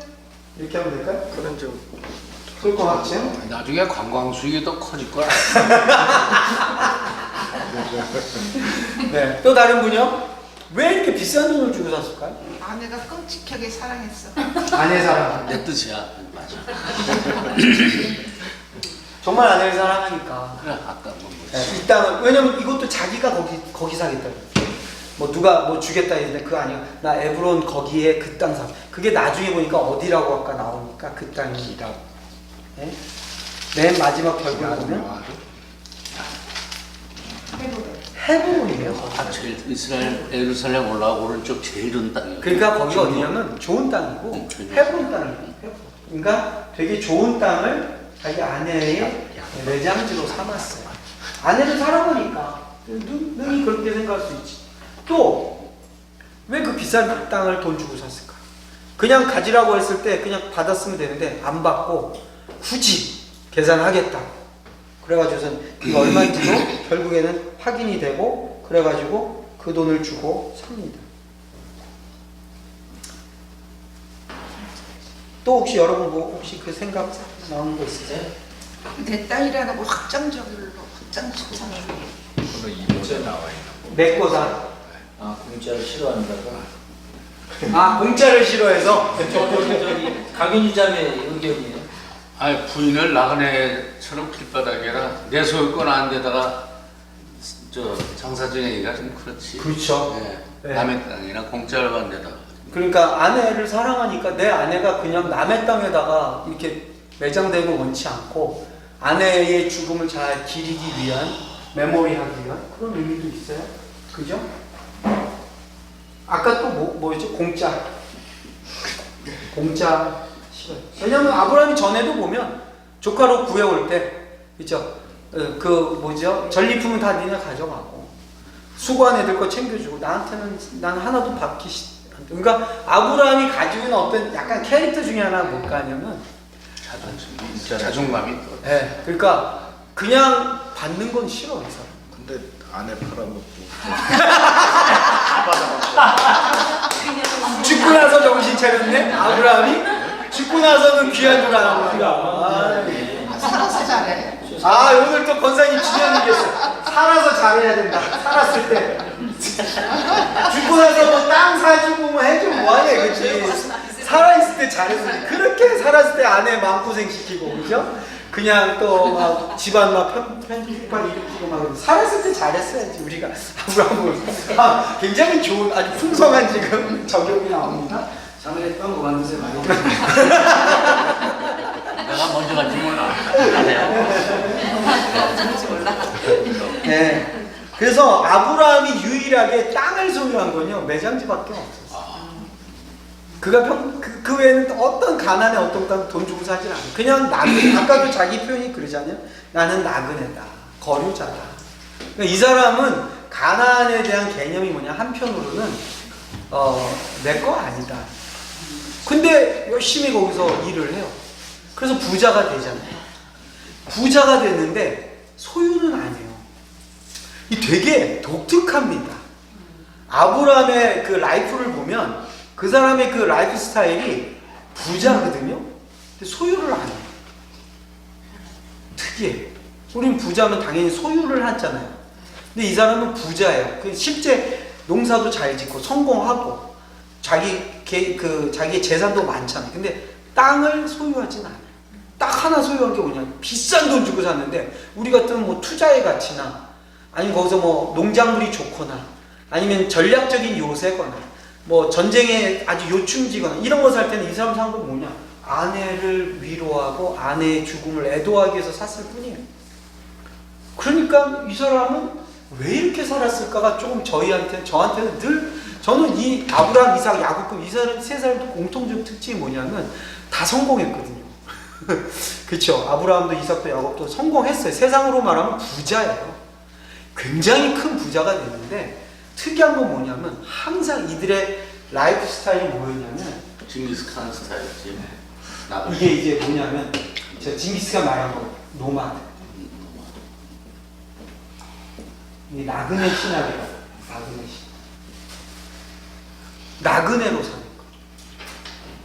이렇게 하면 될까요? 그런 좀 소유권 확증? 나중에 관광 수익이 더 커질 거야. 네. 또 다른 분이요? 왜 이렇게 비싼 돈을 주고 샀을까요? 아내가 끔찍하게 사랑했어. 아내 사랑. 내 뜻이야. 맞아. 정말 아내를 사랑하니까. 그래 아까 뭐 네, 이 땅을, 왜냐면 이것도 자기가 거기 사겠다. 뭐 누가 뭐 주겠다 했는데 그거 아니야. 나 에브론 거기에 그 땅 사. 그게 나중에 보니까 어디라고 아까 나오니까 그 땅이다. 네? 맨 마지막 결국에 보면 헤브론이에요. 제일 이스라엘 예루살렘 올라오고 오른쪽 제일 좋은 땅이에요. 그러니까 거기가 어디냐면 좋은 땅이고 헤브론 땅이에요. 그러니까 되게 좋은 땅을 자기 아내의 매장지로 삼았어요. 아내를 사랑하니까 능히 그렇게 생각할 수 있지. 또 왜 그 비싼 땅을 돈 주고 샀을까? 그냥 가지라고 했을 때 그냥 받았으면 되는데 안 받고 굳이 계산하겠다. 그래가지고선 이거 얼마인지도 결국에는 확인이 되고 그래가지고 그 돈을 주고 삽니다. 또 혹시 여러분 뭐 혹시 그 생각 나오는 거 있으세요? 내 딸이라는 거 확장시켰잖아. 그거는 이모에 나와 있는 내 거다. 아, 공짜를 싫어한다고? 아, 공짜를 싫어해서? 저기 강윤희 자매 의견이에요. 아니 부인을 나그네처럼 길바닥에라 내 소유권 안 데다가 저 장사 지내기가 좀 그렇지. 그렇죠. 네. 네. 남의 땅이나 공짜를 받는 데다가. 그러니까 아내를 사랑하니까 내 아내가 그냥 남의 땅에다가 이렇게 매장되는 걸 원치 않고 아내의 죽음을 잘 기리기 위한, 메모리하기 위한 그런 의미도 있어요. 그죠? 아까 또 뭐였죠? 공짜. 공짜 싫어요. 왜냐면 아브라함이 전에도 보면 조카로 구해올 때, 그죠? 그 뭐죠? 전리품은 다 니네 가져가고 수고한 애들 거 챙겨주고 나한테는 난 하나도 받기 싫어. 그러니까 아브라함이 가지고 있는 어떤 약간 캐릭터 중에 하나 뭘까 하냐면 자존감이 또. 네, 그러니까 그냥 받는 건 싫어 이 사람. 근데 아내 팔아먹고 죽고 나서 정신 차렸네? 아브라함이? 죽고 나서는 귀한 줄 아나 우리가. 살아서 잘해. 아, 오늘 또 권사님 중요한 얘기 했어. 살아서 잘해야 된다. 살았을 때. 죽고 나서 뭐 땅 사주고 뭐 해주고 뭐하냐, 그치? 살아있을 때 잘했으니. 그렇게 살았을 때 아내 마음고생 시키고, 그죠? 그냥 또 막 집안 막 편집판 일으키고 막 그러고. 살았을 때 잘했어야지, 우리가. 아브라함은. 아, 굉장히 좋은, 아주 풍성한 지금 적용이 나옵니다. 자매에 빵거 만드세요, 많이. 내가 먼저 갈지 몰라. 뭔지 몰라. 네. 그래서 아브라함이 유일하게 땅을 소유한 건요, 매장지밖에 없었어요. 그가 그 외에는 어떤 가난에 어떤 땅 돈 주고 사진 않아요. 그냥 나그네. 아까도 자기 표현이 그러잖아요. 나는 나그네다. 거류자다. 그러니까 이 사람은 가난에 대한 개념이 뭐냐, 한편으로는 내 거 아니다. 근데 열심히 거기서 일을 해요. 그래서 부자가 되잖아요. 부자가 됐는데 소유는 아니에요. 이 되게 독특합니다. 아브라함의 그 라이프를 보면 그 사람의 그 라이프 스타일이 부자거든요. 근데 소유를 안 해요. 특이해. 우린 부자면 당연히 소유를 하잖아요. 근데 이 사람은 부자예요. 실제 농사도 잘 짓고 성공하고 자기의 재산도 많잖아요. 근데 땅을 소유하진 않아요. 딱 하나 소유한 게 뭐냐, 비싼 돈 주고 샀는데 우리 같으면 뭐 투자의 가치나 아니면 거기서 뭐 농작물이 좋거나 아니면 전략적인 요새거나 뭐 전쟁에 아주 요충지거나 이런 거 살 때는 이 사람 산 건 뭐냐, 아내를 위로하고 아내의 죽음을 애도하기 위해서 샀을 뿐이에요. 그러니까 이 사람은 왜 이렇게 살았을까가 조금 저한테는 늘, 저는 이 아브라함, 이삭, 야곱, 이 사람 세 사람의 공통적 특징이 뭐냐면 다 성공했거든요. 그렇죠. 아브라함도 이삭도 야곱도 성공했어요. 세상으로 말하면 부자예요. 굉장히 큰 부자가 됐는데 특이한 건 뭐냐면 항상 이들의 라이프 스타일이 뭐였냐면 징기스칸 스타일이지. 이게 이제 뭐냐면 제가 징기스가 말한 거 노마드. 이 나그네 신학이라고. 나그네 신. 나그네로 사는 거.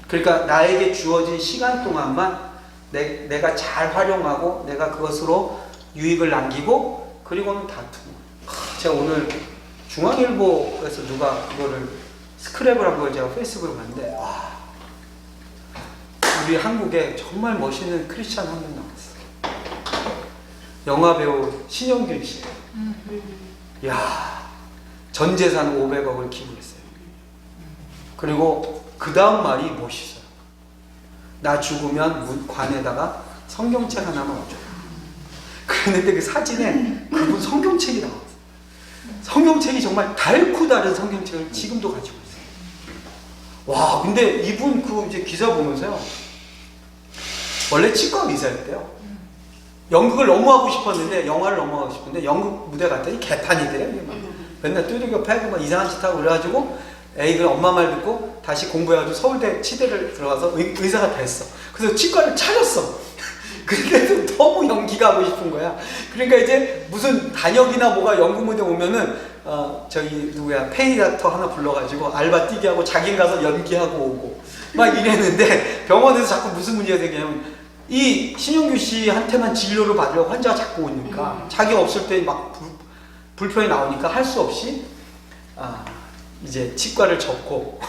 그러니까 나에게 주어진 시간 동안만 내가 잘 활용하고 내가 그것으로 유익을 남기고 그리고는 다투고. 제가 오늘 중앙일보에서 누가 그거를 스크랩을 한 걸 제가 페이스북으로 봤는데 우리 한국에 정말 멋있는 크리스찬 한 명 나왔어요. 영화배우 신영균 씨. 이야, 전 재산 500억을 기부했어요. 그리고 그 다음 말이 멋있어요. 나 죽으면 관에다가 성경책 하나만 얹어요. 그랬는데 그 사진에 그분 성경책이 나왔어요. 성경책이 정말 달고 다른 성경책을 지금도 가지고 있어요. 와, 근데 이분 그 이제 기사 보면서요. 원래 치과 의사였대요. 연극을 너무 하고 싶었는데, 영화를 너무 하고 싶은데, 연극 무대 갔더니 개판이더래요. 맨날 두들겨 패고 막 이상한 짓 하고 그래가지고, 애가 엄마 말 듣고 다시 공부해가지고 서울대 치대를 들어가서 의사가 됐어. 그래서 치과를 차렸어. 근데도 너무 연기가 하고 싶은 거야. 그러니까 이제 무슨 단역이나 뭐가 연극 무대 오면은 저기 누구야 페이닥터 하나 불러가지고 알바 뛰게 하고 자기 가서 연기하고 오고 막 이랬는데 병원에서 자꾸 무슨 문제가 생기냐면 이 신용규 씨한테만 진료를 받으려고 환자가 자꾸 오니까 자기 없을 때 막 불편이 나오니까 할 수 없이 이제 치과를 접고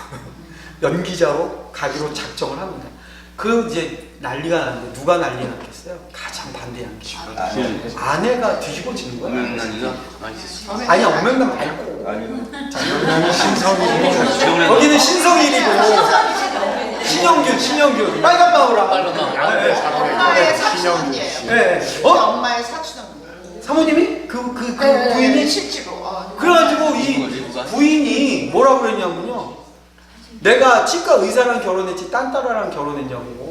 연기자로 가기로 작정을 합니다. 그 이제 난리가 나는데 누가 난리 났겠어요? 가장 반대한 게 아내가 뒤집어지는 거야. 오명난이가 아니야, 오명난 말고. 아니요. 신성일이고 거기는 신성일이고 신영균 빨간 마우라. 엄마의 사촌언니예요. 네. 엄마의 사촌언니. 사모님이 그 부인이 실제로. 그래가지고 이 부인이 뭐라고 그랬냐면요. 내가 치과 의사랑 결혼했지 딴 딸아랑 결혼했냐고.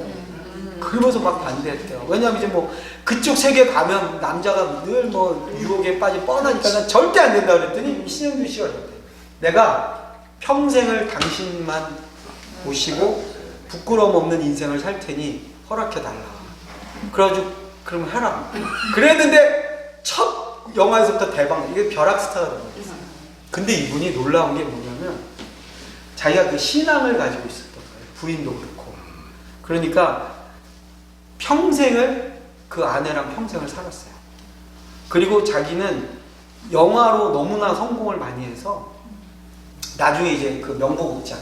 그러면서 막 반대했대요. 왜냐면 이제 뭐 그쪽 세계 가면 남자가 늘 뭐 유혹에 빠지 뻔하니까 난 절대 안 된다 그랬더니 신영균 씨가 그랬대. 내가 평생을 당신만 모시고 부끄러움 없는 인생을 살 테니 허락해달라. 그래가지고 그럼 해라. 그랬는데 첫 영화에서부터 대박. 이게 벼락스타가 된 거예요. 근데 이분이 놀라운 게 뭐냐. 자기가 그 신앙을 가지고 있었던 거예요. 부인도 그렇고. 그러니까 평생을 그 아내랑 평생을 살았어요. 그리고 자기는 영화로 너무나 성공을 많이 해서 나중에 이제 그 명보극장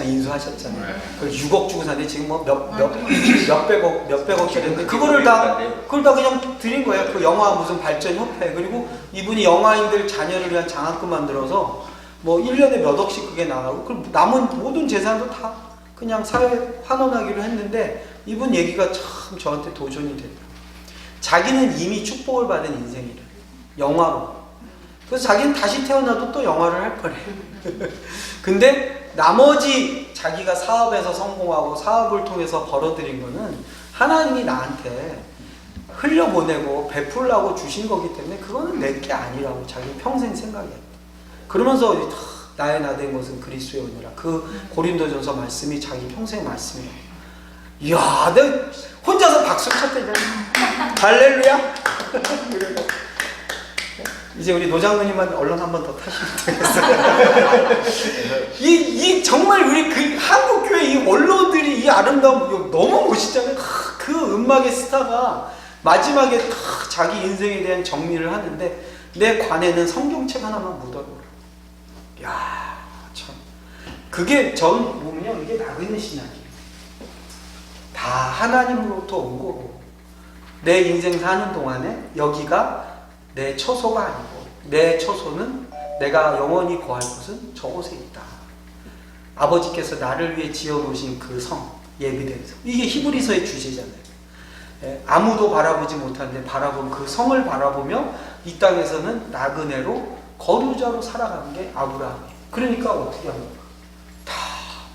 인수하셨잖아요. 그걸 6억 주고 샀는데 지금 뭐 몇백억짜리 했는데 그걸 다 그냥 드린 거예요. 그 영화 무슨 발전 협회. 그리고 이분이 영화인들 자녀를 위한 장학금 만들어서 뭐 1년에 몇 억씩 그게 나가고 그 남은 모든 재산도 다 그냥 사회에 환원하기로 했는데 이분 얘기가 참 저한테 도전이 되더라고요. 자기는 이미 축복을 받은 인생이래. 영화로. 그래서 자기는 다시 태어나도 또 영화를 할 거래요. 근데 나머지 자기가 사업에서 성공하고 사업을 통해서 벌어들인 거는 하나님이 나한테 흘려보내고 베풀라고 주신 거기 때문에 그거는 내 게 아니라고 자기 평생 생각해. 그러면서 나의 나된 것은 그리스도의 은혜라. 그 고린도전서 말씀이 자기 평생 말씀이에요. 이야, 내가 혼자서 박수 쳤다니까. 할렐루야. 이제 우리 노장로님만 얼른 한 번 더 타시면 되겠어요. 이 정말 우리 그 한국 교회 이 원로들이 이 아름다움 너무 멋있잖아요. 그 음악의 스타가 마지막에 자기 인생에 대한 정리를 하는데 내 관에는 성경책 하나만 묻어놓으라. 야, 참. 그게 전 보면요, 이게 나그네 신학이에요. 다 하나님으로부터 온 거고 내 인생 사는 동안에 여기가 내 처소가 아니고 내 처소는 내가 영원히 거할 곳은 저곳에 있다. 아버지께서 나를 위해 지어놓으신 그 성, 예비된 성. 이게 히브리서의 주제잖아요. 아무도 바라보지 못하는데 바라본 그 성을 바라보며 이 땅에서는 나그네로 거류자로 살아가는 게 아브라함이에요. 그러니까 어떻게 합니까? 다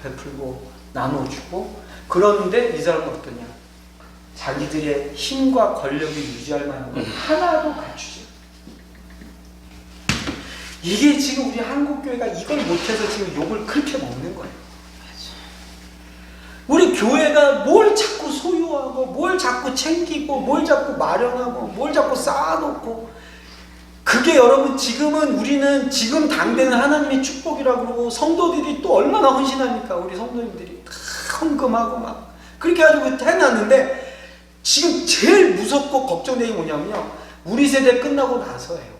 베풀고 나눠주고. 그런데 이 사람은 어떠냐? 자기들의 힘과 권력을 유지할 만한 건 하나도 갖추지. 이게 지금 우리 한국교회가 이걸 못해서 지금 욕을 그렇게 먹는 거예요. 우리 교회가 뭘 자꾸 소유하고 뭘 자꾸 챙기고 뭘 자꾸 마련하고 뭘 자꾸 쌓아놓고 그게 여러분 지금은 우리는 지금 당대는 하나님의 축복이라고 그러고 성도들이 또 얼마나 헌신합니까? 우리 성도님들이 다 헌금하고 막 그렇게 해가지고 해놨는데 지금 제일 무섭고 걱정되는 게 뭐냐면요. 우리 세대 끝나고 나서예요.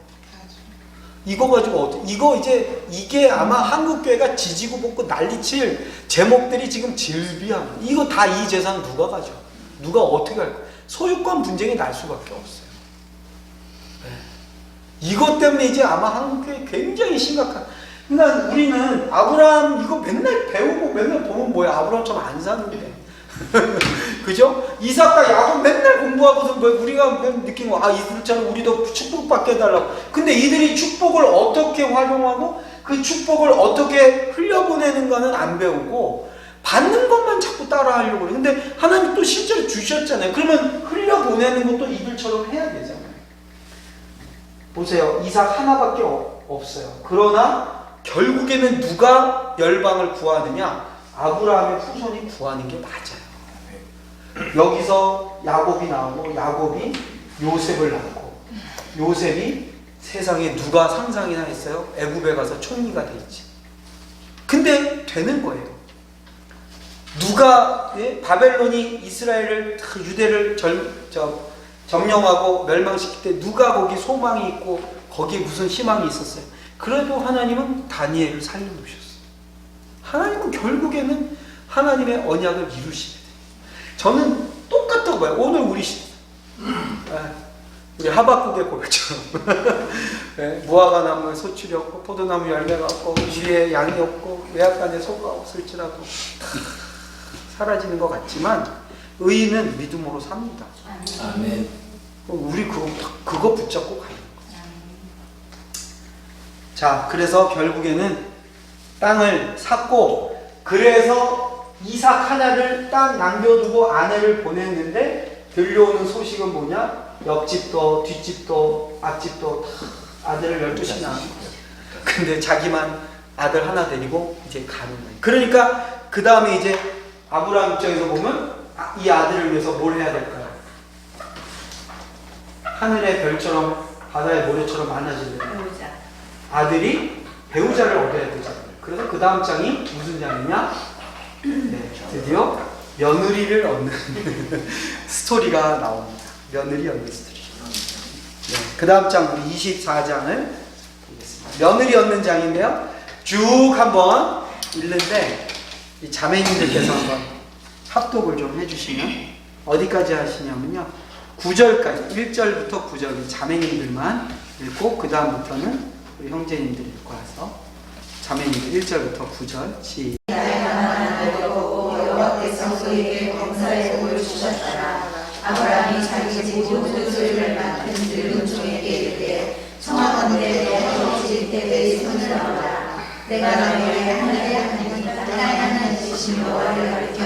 이거 가지고 이게 아마 한국교회가 지지고 볶고 난리칠 제목들이 지금 질비합니다. 이거 다 이 재산 누가 가져? 누가 어떻게 할 거야? 소유권 분쟁이 날 수밖에 없어요. 네. 이것 때문에 이제 아마 한국교회 굉장히 심각한. 그러니까 우리는 아브라함 이거 맨날 배우고 맨날 보면 뭐야? 아브라함처럼 안 사는데. 그죠? 이삭과 야곱 맨날 공부하고서 우리가 느낀 거, 이들처럼 우리도 축복받게 해달라고. 근데 이들이 축복을 어떻게 활용하고 그 축복을 어떻게 흘려보내는가는 안 배우고 받는 것만 자꾸 따라하려고 그래. 근데 하나님 또 실제로 주셨잖아요. 그러면 흘려보내는 것도 이들처럼 해야 되잖아요. 보세요. 이삭 하나밖에 없어요. 그러나 결국에는 누가 열방을 구하느냐? 아브라함의 후손이 구하는 게 맞아요. 여기서 야곱이 나오고 야곱이 요셉을 낳고 요셉이 세상에 누가 상상이나 했어요? 애굽에 가서 총리가 돼 있지. 근데 되는 거예요. 누가 바벨론이 이스라엘을 유대를 점령하고 멸망시킬 때 누가 거기 소망이 있고 거기에 무슨 희망이 있었어요? 그래도 하나님은 다니엘을 살려놓으셨어요. 하나님은 결국에는 하나님의 언약을 이루시게 돼요. 저는 똑같다고 봐요. 오늘 우리 우리 하박국의 고백처럼 무화과 나무에 소출이 없고 포도나무 열매가 없고 위에 양이 없고 외양간에 소가 없을지라도 사라지는 것 같지만 의인은 믿음으로 삽니다. 아멘. 우리 그거 붙잡고 가는 거죠. 자, 그래서 결국에는 땅을 샀고 그래서 이삭 하나를 딱 남겨두고 아내를 보냈는데 들려오는 소식은 뭐냐? 옆집도 뒷집도 앞집도 다 아들을 12씩 낳은 거예요. 근데 자기만 아들 하나 데리고 이제 가는 거예요. 그러니까 그 다음에 이제 아브라함 입장에서 보면 이 아들을 위해서 뭘 해야 될까요? 하늘의 별처럼 바다의 모래처럼 많아지는 아들이 배우자를 얻어야 되잖아요. 그래서 그 다음 장이 무슨 장이냐? 네, 드디어 며느리를 얻는 스토리가 나옵니다. 며느리 얻는 스토리. 네, 그 다음 장 우리 24장을 보겠습니다. 며느리 얻는 장인데요. 쭉 한번 읽는데 이 자매님들께서 한번 합독을 좀 해주시면 어디까지 하시냐면요. 9절까지 1절부터 9절 자매님들만 읽고 그 다음부터는 우리 형제님들이 읽고 와서 자매님들 1절부터 9절 시작. 여호와께서 그에게 검사의 복을 주셨더라. 아브라함이 자기 집 모든 소유를 맡은 늙은 종에게 이르되 청하건대 너 집 대대의 손을 얻어라. 내가 너희를 하늘의 하나님 땅의 하나님이신 여호와를 가리켜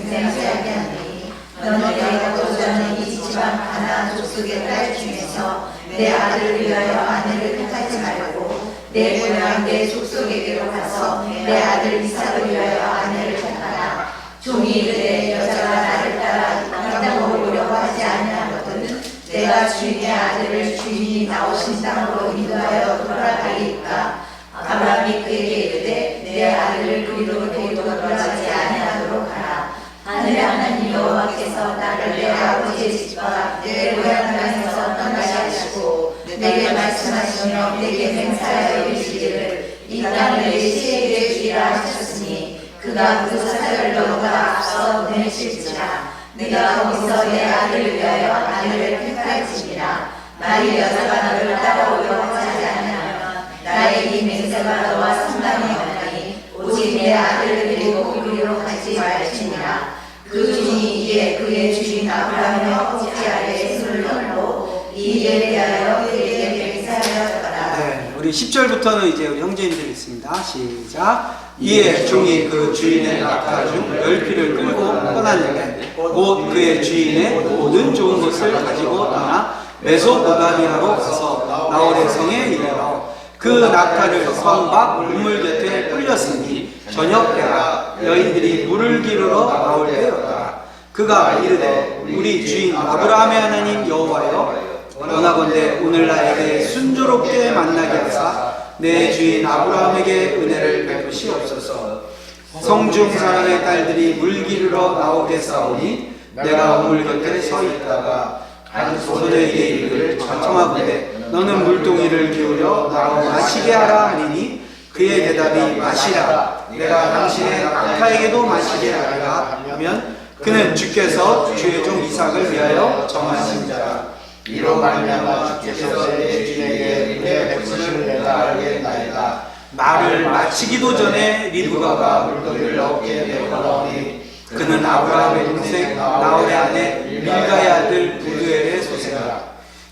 맹세하게 하니 너는 내가 거주하는 이 지방 가나안 족속의 딸 중에서 내 아들을 위하여 아내를 택하지 말고 내 고향 내 족속에게로 가서 내 아들 이삭을 위하여 아내를 택하라. 종이 이르되 여자가 나를 따라 땅을 먹으려고 하지 아니하거든 내가 주인의 아들을 주인이 나오신 땅으로 인도하여 돌아가리이까. 아브라함이 그에게 이르되 내 아들을 그리로 데리고 돌아가지 아니하도록 하라. 하늘의 하나님 여호와께서 나를 내 아버지의 집과 내 고향 땅에서 떠나게 하시고 내게 말씀하시며 내게 맹세하여 이르시기를 이 땅을 내 시에게 주리라 하셨으니 그가 그 사절을 너가 앞서 보내실지라. 네가 거기서 내 아들을 위하여 아내를 택할지니라. 만일 여자가 너를 따라오려고 하지 않으면 나의 이 맹세가 너와 상관이 없나니 오직 내 아들을 데리고 그리로 가지 말지니라. 그 종이 이에 그의 주인 아브라함의 허벅지 아래에 손을 얹고 이 일에 대하여 그에게 맹세하였더라. 네, 우리 10절부터는 이제 우리 형제님들이 있습니다. 시작. 이에 종이 그 주인의 낙타 중 10피를 끌고 떠났는데 곧 그의 주인의 모든 좋은 것을 가지고 떠나 메소포다미아로 가서 나홀의 성에 이르러 그 낙타를 성 밖 우물 곁에 끌렸으니 저녁 때라 여인들이 물을 기르러 나올 때였더라. 그가 이르되 우리 주인 아브라함의 하나님 여호와여 원하건대 오늘 나에게 순조롭게 만나게 하사 내 주인 아브라함에게 은혜를 베푸시옵소서. 성중 사람의 딸들이 물 기르러 나오게 싸우니 내가 우물 곁에 서 있다가 한 소녀에게 이르기를 청하건대 너는 물동이를 기울여 나로 마시게 하라 하니니 그의 대답이 마시라. 내가 당신의 낙타에게도 마시게 하리라 하면 그는 주께서 주의 종 이삭을 위하여 정하신 자라. 이로 말미암아 주께서 내 주인에게 은혜 베푸심을 내가 알겠나이다. 말을 마치기도 전에 리브가가 물동이를 얻게 되었더니 그는 아브라함의 동생 나홀의 아내 밀가의 아들 부두엘의 소생이라.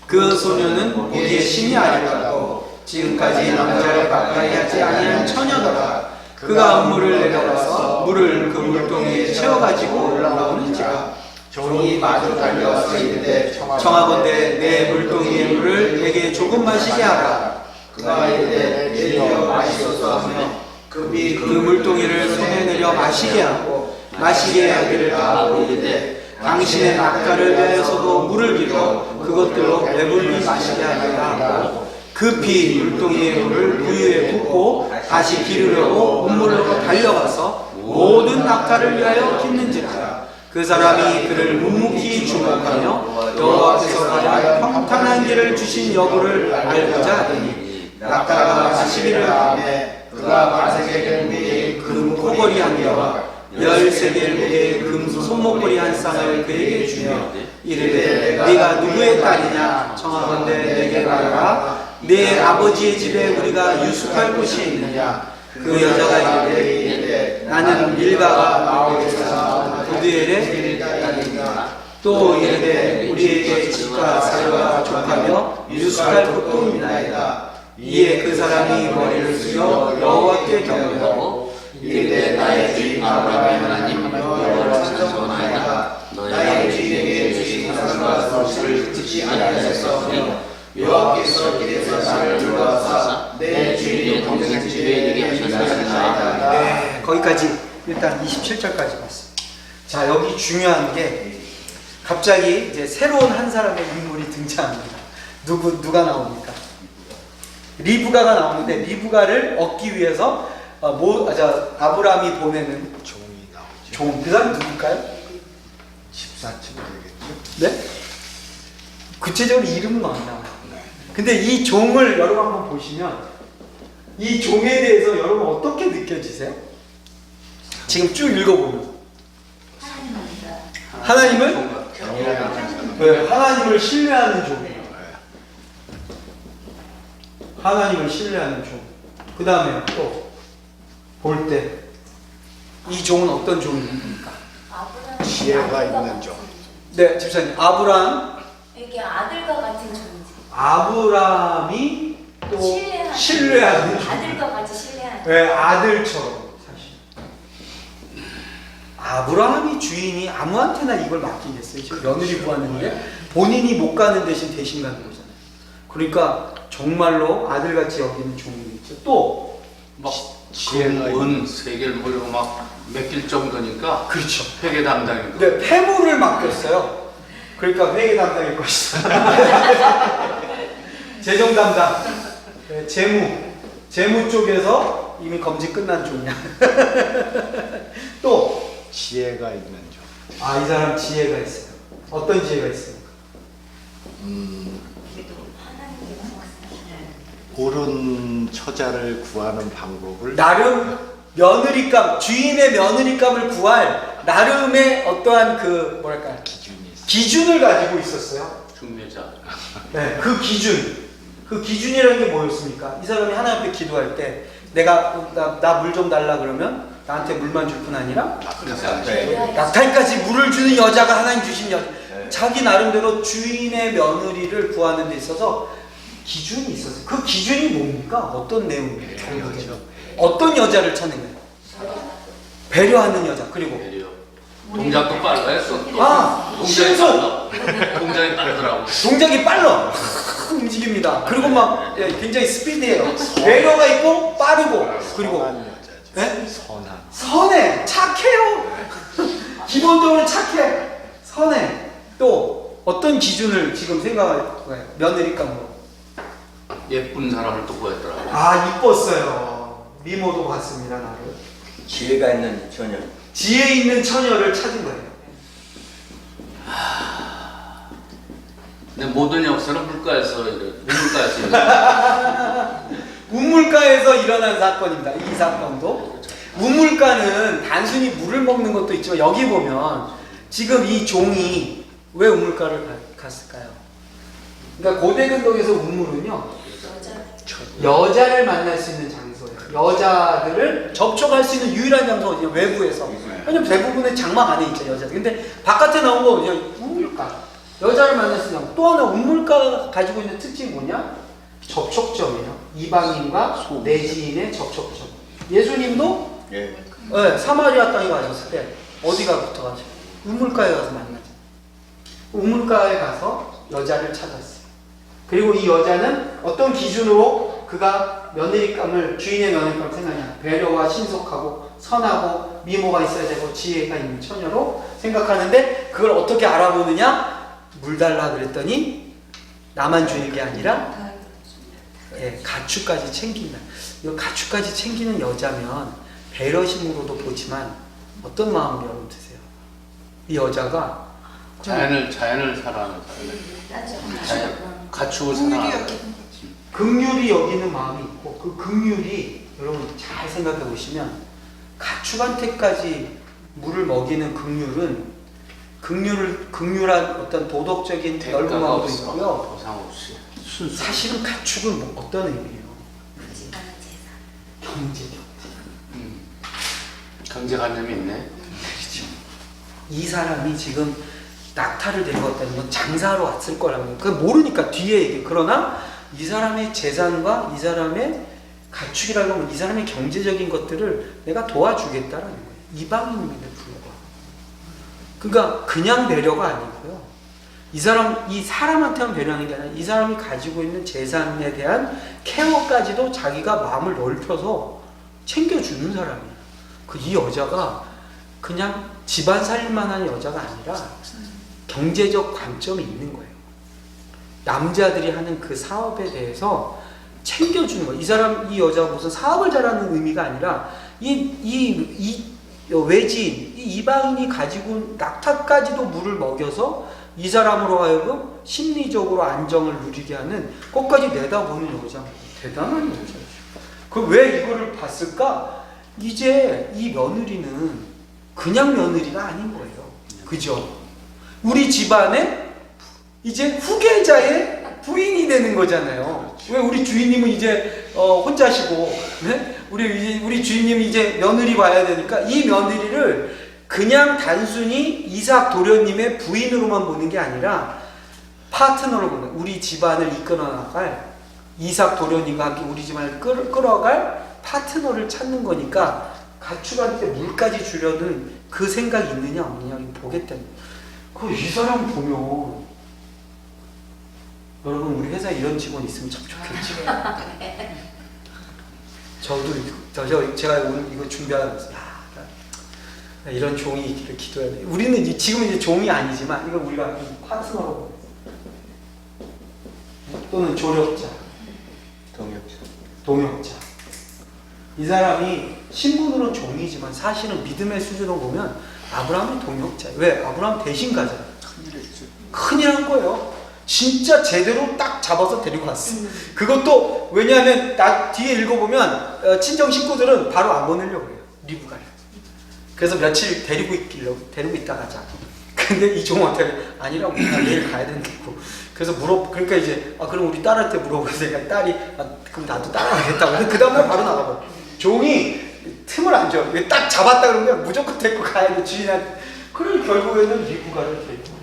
그 소녀는 보기에 신이 아니었고 지금까지 남자를 가까이 하지 아니한 처녀더라. 그가 우물을 내려가서 물을 그 물동이에 채워가지고 올라오는지라. 종이 마주 달려와서 이르되 청하건대 내 물동이의 물을 내게 조금 마시게 하라. 그가 이르되 내려 마시소서 하며 급이 그 물동이를 손에 내려 마시게 하고 마시게 하기를 다하고 이르되 당신의 낙타를 위하여서도 물을 기르어 그것들로 배불리 마시게 하리라 하고 급히 물동이의 물을 부유에 붓고 다시 기르려고 우물로 달려가서 모든 낙타를 위하여 깃는지라. 그 사람이 그를 묵묵히 주목하며 여호와께서 가장 평탄한 길을 주신 여부를 알고자 하더니 낙타가 마시기를 하며 그가 마세게 무게의 금 코걸이 한 개와 13개의 무게의 금 손목걸이 한 쌍을 그에게 주며 이르되 네가 누구의 딸이냐 청하건대 내게 말하라. 내 아버지의 집에 우리가 유숙할 곳이 있느냐. 그 여자가 이르되 나는 밀가가 나오게서 부두엘의 딸이니라. 또 이르되 우리에게 집과 사료가 족하며 유숙할 곳도 있나이다. 이에 그 사람이 머리를 숙여 여호와께 경배하고 이르되 나의 주인 아브라함의 하나님 여호와를 찬송하나이다. 나의 주인에게 주신 사람과 성실을 듣지 아니하셨으니 여호와께서 길에서 나를 불러서 내 주인의 동생 집에 이르게 하셨나이다. 네, 거기까지 일단 27절까지 봤습니다. 자, 여기 중요한 게 갑자기 이제 새로운 한 사람의 인물이 등장합니다. 누가 나옵니까? 리브가가 나오는데 리브가를 얻기 위해서 아브라함이 보내는 종이 나오죠. 종, 그 사람이 누굴까요? 집사쯤 되겠죠. 네? 구체적으로 이름은 안 나와요. 네. 근데 이 종을 여러분 한번 보시면 이 종에 대해서 여러분 어떻게 느껴지세요? 지금 쭉 읽어보면 하나님을 네, 하나님을 신뢰하는 종이에요. 하나님을 신뢰하는 종. 그 다음에 또 볼 때 이 종은 어떤 종입니까? 지혜가 있는 종. 네, 집사님. 아브라함, 이게 아들과 같은 존재. 아브라함이 또 신뢰하는 종. 아들과 같이 신뢰하는. 네, 아들처럼 사실. 아브라함이 주인이 아무한테나 이걸 맡기겠어요. 지금 며느리 구하는데 본인이 못 가는 대신 가는 거잖아요. 그러니까 정말로 아들같이 여기는 종이겠죠. 또 막 지혜가 은 세계를 몰고 막 맡길 정도니까 그렇죠. 회계 담당이고. 근데 폐물을 맡겼어요. 그러니까 회계 담당일 것이다. 재정 담당, 네, 재무 쪽에서 이미 검증 끝난 종이야. 또 지혜가 있는 종. 아, 이 사람 지혜가 있어요. 어떤 지혜가 있습니까? 옳은 처자를 구하는 방법을 나름 며느리감, 주인의 며느리감을 구할 나름의 어떠한 그 뭐랄까 기준이 있어요. 기준을 가지고 있었어요. 중매자. 네, 그 기준이라는 게 뭐였습니까? 이 사람이 하나님 앞에 기도할 때 내가 나 물 좀 달라 그러면 나한테 물만 줄 뿐 아니라 낙타까지 물을 주는 여자가 하나님 주신 여자. 자기 나름대로 주인의 며느리를 구하는 데 있어서 기준이 있었어요. 그 기준이 뭡니까? 어떤 내용이에요? 결국에는 어떤 여자를 찾는 거예요? 배려하는 여자. 그리고 배려. 동작도 빨라했어. 동작이 신속. 빨라. 동작이 빠르더라고. 동작이 빨라. 움직입니다. 그리고 막 굉장히 스피드해요. 배려가 있고 빠르고 그리고 선한 여자죠. 네? 선한. 선해. 착해요. 기본적으로 착해. 선해. 또 어떤 기준을 지금 생각할 거예요? 며느리감으로. 예쁜 사람을 또 구했더라고. 아, 이뻤어요. 미모도 봤습니다, 나를. 지혜가 있는 처녀. 지혜 있는 처녀를 찾은 거예요. 근데 모든 역사는 우물가에서 일어나. 우물가에서 일어난 사건입니다. 이 사건도. 우물가는 단순히 물을 먹는 것도 있지만 여기 보면 지금 이 종이 왜 우물가를 갔을까요? 그러니까 고대 근동에서 우물은요 여자를 만날 수 있는 장소예요. 여자들을 접촉할 수 있는 유일한 장소가 어디냐? 외부에서. 왜냐면 대부분의 장막 안에 있죠, 여자들. 근데 바깥에 나온 거 그냥 우물가. 여자를 만날 수 있는 장소. 또 하나 우물가가 가지고 있는 특징이 뭐냐? 접촉점이에요. 이방인과 내지인의 접촉점. 예수님도 예. 네, 사마리아 땅에 가셨을 때 어디가 붙어가지고 우물가에 가서 만나죠. 우물가에 가서 여자를 찾았어요. 그리고 이 여자는 어떤 기준으로 그가 며느리감을 주인의 며느리감을 생각하냐? 배려와 신속하고 선하고 미모가 있어야 되고 지혜가 있는 처녀로 생각하는데 그걸 어떻게 알아보느냐? 물 달라 그랬더니 나만 주는 게 아니라 가축까지 챙긴다. 이 가축까지 챙기는 여자면 배려심으로도 보지만 어떤 마음이 여러분 드세요? 이 여자가 자연을 사랑하는 사람. 가축을 사랑하는 사람. 긍휼히 여기는 마음이 있고 그 긍휼이 여러분 잘 생각해 보시면 가축한테까지 물을 먹이는 긍휼한 어떤 도덕적인 넓은 마음도 있고요. 보상 없이. 사실은 가축은 어떤 의미예요? 경제적. 경제관념이 있네. 그렇죠. 이 사람이 지금 낙타를 데리고 왔다는 건 장사하러 왔을 거라는 거. 모르니까 뒤에 얘기. 그러나 이 사람의 재산과 이 사람의 가축이라고 하면 이 사람의 경제적인 것들을 내가 도와주겠다라는 거예요. 이방인임에도 불구하고. 그러니까 그냥 배려가 아니고요. 이 사람한테만 배려하는 게 아니라 이 사람이 가지고 있는 재산에 대한 케어까지도 자기가 마음을 넓혀서 챙겨주는 사람이에요. 이 여자가 그냥 집안 살림만 하는 여자가 아니라 경제적 관점이 있는 거예요. 남자들이 하는 그 사업에 대해서 챙겨주는 거예요. 이 사람, 이 여자가 무슨 사업을 잘하는 의미가 아니라 이 외지인, 이 이방인이 가지고 낙타까지도 물을 먹여서 이 사람으로 하여금 심리적으로 안정을 누리게 하는 것까지 내다보는 여자. 대단한 여자죠. 그럼 왜 이거를 봤을까? 이제 이 며느리는 그냥 며느리가 아닌 거예요. 그죠? 우리 집안에 이제 후계자의 부인이 되는 거잖아요. 왜 우리 주인님은 이제 혼자시고, 네? 우리 주인님이 이제 며느리 봐야 되니까 이 며느리를 그냥 단순히 이삭 도련님의 부인으로만 보는 게 아니라 파트너로 보는, 우리 집안을 이끌어 나갈 이삭 도련님과 함께 우리 집안을 끌어갈 파트너를 찾는 거니까 가축한테 물까지 주려는 그 생각이 있느냐 없느냐 보겠다는. 이 사람 보면 여러분 우리 회사에 이런 직원 있으면 참 좋겠죠. 제가 오늘 이거 준비하면서 나 이런 종이 있기를 기도해야 돼. 우리는 지금은 이제 종이 아니지만 이거 우리가 파트너로 또는 조력자, 동역자. 이 사람이 신분으로는 종이지만 사실은 믿음의 수준으로 보면 아브라함이 동역자예요. 왜? 아브라함 대신 가잖아요. 큰일 한 거예요. 진짜 제대로 딱 잡아서 데리고 왔어. 그것도 왜냐하면 뒤에 읽어보면 친정 식구들은 바로 안 보내려고 해요. 리브가를. 그래서 며칠 데리고 있다 가자. 근데 이 종한테 아니라고, 나 내일 가야 된다고. 그래서 그러니까 이제 그럼 우리 딸한테 물어보니까 딸이 그럼 나도 따라가겠다고. 그 다음날 바로 나가버려. 종이 틈을 안 줘. 딱 잡았다 그러면 무조건 데리고 가야 돼, 주인한테. 그럼 결국에는 리브가를 데리고.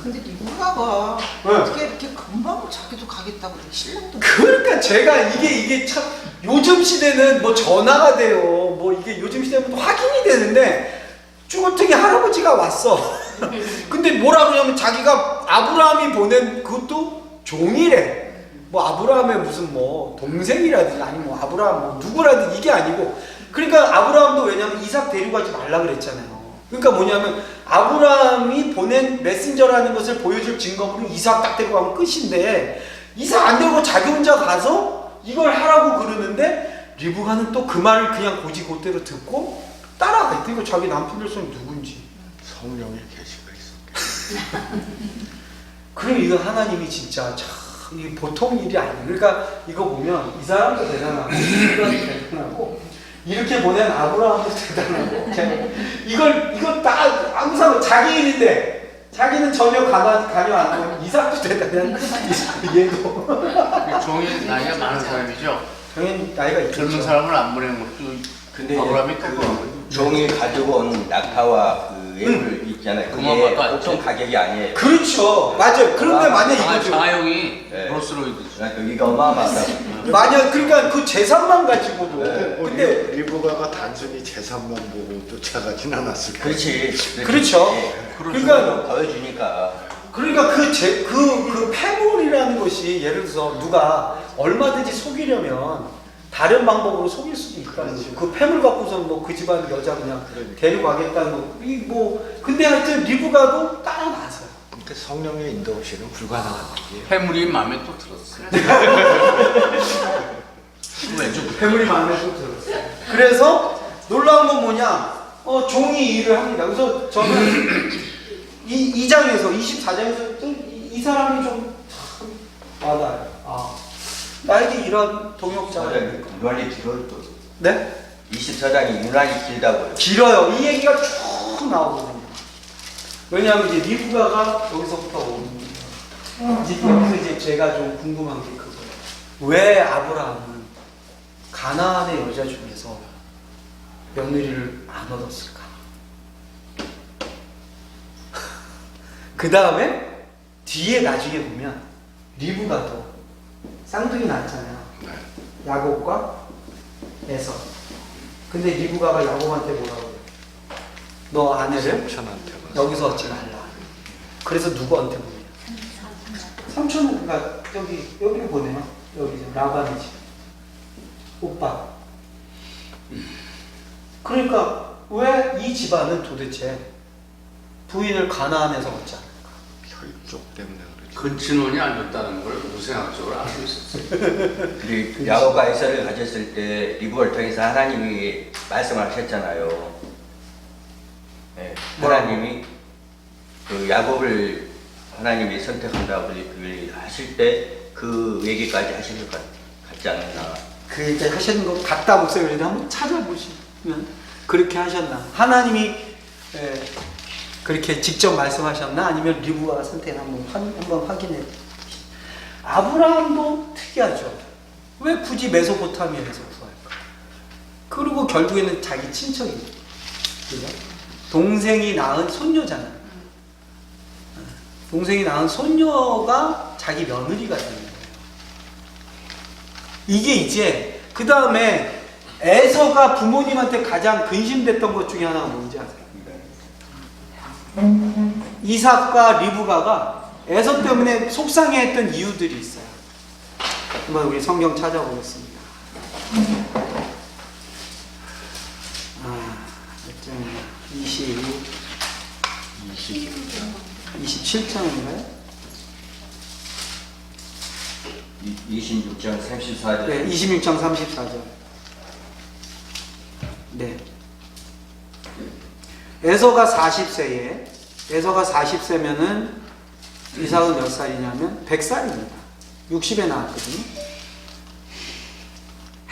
근데 리브가가 네. 어떻게 이렇게 금방 자기도 가겠다고 그래. 신랑도. 그러니까 제가 이게 참 요즘 시대는 뭐 전화가 돼요. 뭐 이게 요즘 시대는 확인이 되는데 쭈구통이 할아버지가 왔어. 근데 뭐라 그러냐면 자기가 아브라함이 보낸 그것도 종이래. 뭐 아브라함의 무슨 뭐 동생이라든지 아니면 뭐 아브라함 뭐 누구라든지 이게 아니고, 그러니까 아브라함도 왜냐면 이삭 데리고 가지 말라 그랬잖아요. 그러니까 뭐냐면 아브라함이 보낸 메신저라는 것을 보여줄 증거로 이삭 딱 데리고 가면 끝인데, 이삭 안 데리고 자기 혼자 가서 이걸 하라고 그러는데 리브가는 또 그 말을 그냥 고지고대로 듣고 따라가. 그러니까 자기 남편들 손이 누군지. 성령의 계시가 있어. 그럼 이거 하나님이 진짜 참 이게 보통 일이 아니에요. 그러니까 이거 보면 이 사람도 대단하고 이 사람도 대단하고 이렇게 보낸 아브라함도 대단하고 이걸 다 항상 자기 일인데 자기는 전혀 관여 안 하고 이삭도 대단한 얘도. 종이 나이가 많은 사람이죠. 당연히 나이가 있죠. 젊은 사람을 안 보낸 것도 근데 아브라함이 그 종이 가지고 온 낙타와 그 애물 있잖아요. 그게 그만 보통 가격이 아니에요. 그렇죠. 맞아요. 그런데 만약 이거죠. 장하용이 네. 브로스로이드죠. 여기가 어마어마하다. 만약 그러니까 그 재산만 가지고도. 근데 근데 리브가가 단순히 재산만 보고 쫓아가진 않았을 거예요. 그렇지. 그렇죠. 그러니까 보여주니까. 그 패물이라는 것이 예를 들어서 누가 얼마든지 속이려면 다른 방법으로 속일 수도 있다는 거죠. 그 패물 갖고서 뭐 그 집안 여자 그냥 데리고 가겠다는 거. 근데 하여튼 리브가도 따라 나서요. 그러니까 성령의 인도 없이는 불가능한 일이에요. 패물이 마음에 또 들었어요. 왼쪽 패물이 마음에 또 들었어요. 그래서 놀라운 건 뭐냐? 종이 일을 합니다. 그래서 저는 이 2장에서 24장에서 이 사람이 좀 참 와닿아요. 나에게 이런 동역자가 유난히 길어요 또. 네? 24장이 유난히 길다고요. 길어요. 이 얘기가 쭉 나오거든요. 왜냐하면 이제 리브가가 여기서부터 오는 거예요. 여기서 이제 제가 좀 궁금한 게 그거예요. 왜 아브라함은 가나안의 여자 중에서 며느리를 안 얻었을까? 그 다음에 뒤에 나중에 보면 리브가도 쌍둥이 낳았잖아요. 야곱과 에서. 근데 리브가가 야곱한테 뭐라고 해요? 너 아내를 삼촌한테만. 여기서 얻지 말라. 그래서 누구한테 보내요? 삼촌은 그러니까 여기를 보내요. 여기 라반의 집. 오빠. 그러니까 왜 이 집안은 도대체 부인을 가나안에서 얻지 않을까? 혈족 때문에 그렇죠. 근친혼이 아니었다는 걸 무생학적으로 알고 있었어요. 그리고 야곱과 에서를 가졌을 때 리브를 통해서 하나님이 말씀을 하셨잖아요. 네, 하나님이 그 야곱을 하나님이 선택한다고 그걸 하실 때 그 얘기까지 하실 것 같지 않나. 그 얘기 하시는 것 같다 목사님 한번 찾아보시면 그렇게 하셨나? 하나님이 그렇게 직접 말씀하셨나? 아니면 리브가 선택 한번 확인해. 아브라함도 특이하죠. 왜 굳이 메소포타미아에서 구할까? 그리고 결국에는 자기 친척이에요. 그죠? 동생이 낳은 손녀잖아요. 동생이 낳은 손녀가 자기 며느리가 되는 거예요. 이게 이제 그 다음에 에서가 부모님한테 가장 근심됐던 것 중에 하나가 뭔지 아세요? 이삭과 리브가가 에서 때문에 속상해했던 이유들이 있어요. 한번 우리 성경 찾아보겠습니다. 27장인가요? 26장 34절. 네, 26장 34절. 네. 에서가 40세면은 이삭은 몇 살이냐면 100살입니다. 60에 나왔거든요.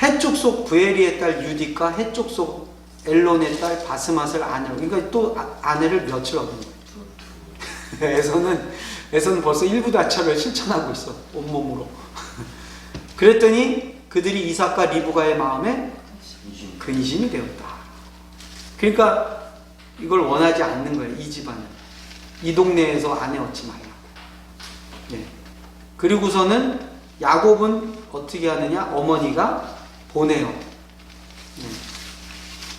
해쪽 속 부에리의 딸 유디과 해쪽 속 엘론의 딸 바스맛을 아내로, 그러니까 또 아내를 며칠 얻은 거예요. 에서는 벌써 일부다처를 실천하고 있어, 온몸으로. 그랬더니 그들이 이삭과 리브가의 마음에 근심이 되었다. 그러니까 이걸 원하지 않는 거예요. 이 집안은. 이 동네에서 아내 얻지 말라고. 네. 그리고서는 야곱은 어떻게 하느냐? 어머니가 보내요. 네.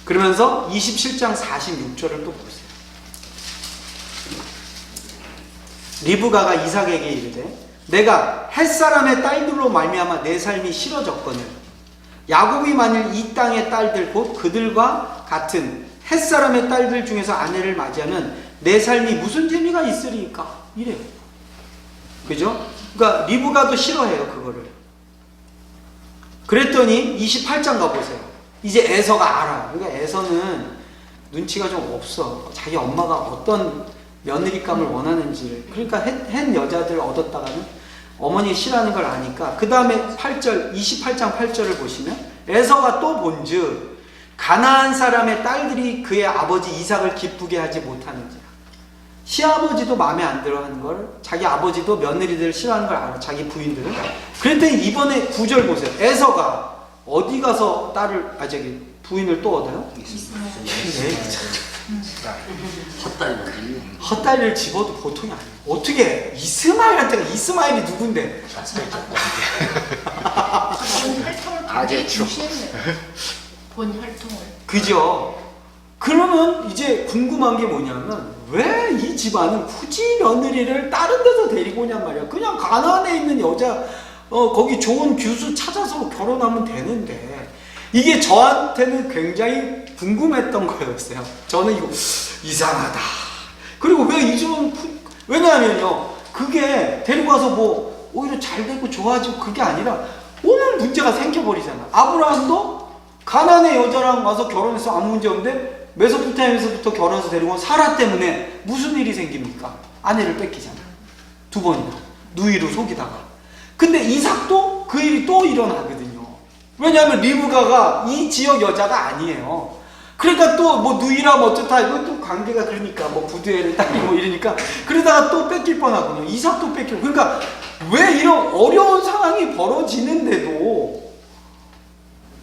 그러면서 27장 46절을 또 보세요. 리브가가 이삭에게 이르되 내가 햇사람의 딸들로 말미암아 내 삶이 싫어졌거늘 야곱이 만일 이 땅의 딸들 곧 그들과 같은 햇사람의 딸들 중에서 아내를 맞이하면 내 삶이 무슨 재미가 있으리까? 이래요. 그죠? 그러니까 리브가도 싫어해요, 그거를. 그랬더니 28장 가보세요. 이제 에서가 알아요. 그러니까 에서는 눈치가 좀 없어. 자기 엄마가 어떤 며느리감을 원하는지를. 그러니까 햇 여자들을 얻었다가는 어머니 싫어하는 걸 아니까. 그 다음에 8절, 28장 8절을 보시면 에서가 또 본즉 가나안 사람의 딸들이 그의 아버지 이삭을 기쁘게 하지 못하는지라. 시아버지도 마음에 안 들어 하는 걸, 자기 아버지도 며느리들을 싫어하는 걸 알아, 자기 부인들은. 그랬더니 이번에 9절 보세요. 에서가 어디 가서 부인을 또 얻어요? 헛다리를 집어도 보통이 아니에요. 어떻게 해? 이스마엘이 누군데? 본 활동을 굉장히 중시했네. 본 활동을. 그죠? 그러면 이제 궁금한 게 뭐냐면 왜 이 집안은 굳이 며느리를 다른 데서 데리고 오냔 말이야. 그냥 가나안에 있는 여자 거기 좋은 교수 찾아서 결혼하면 되는데, 이게 저한테는 굉장히 궁금했던 거였어요. 저는 이거 이상하다. 그리고 왜 이 집은, 왜냐하면요, 그게 데리고 와서 뭐 오히려 잘 되고 좋아지고 그게 아니라 오늘 문제가 생겨버리잖아. 아브라함도 가나안의 여자랑 와서 결혼해서 아무 문제 없는데 메소포타미아에서부터 결혼해서 데리고 온 사라 때문에 무슨 일이 생깁니까? 아내를 뺏기잖아. 두 번이나 누이로 속이다가. 근데 이삭도 그 일이 또 일어나거든요. 왜냐하면 리브가가 이 지역 여자가 아니에요. 그러니까 또 뭐 누이라 뭐 어쩌다, 이거 또 관계가 그러니까 뭐 부두애를 따니 뭐 이러니까 그러다가 또 뺏길 뻔하거든요. 이삭도 뺏기고. 그러니까 왜 이런 어려운 상황이 벌어지는데도,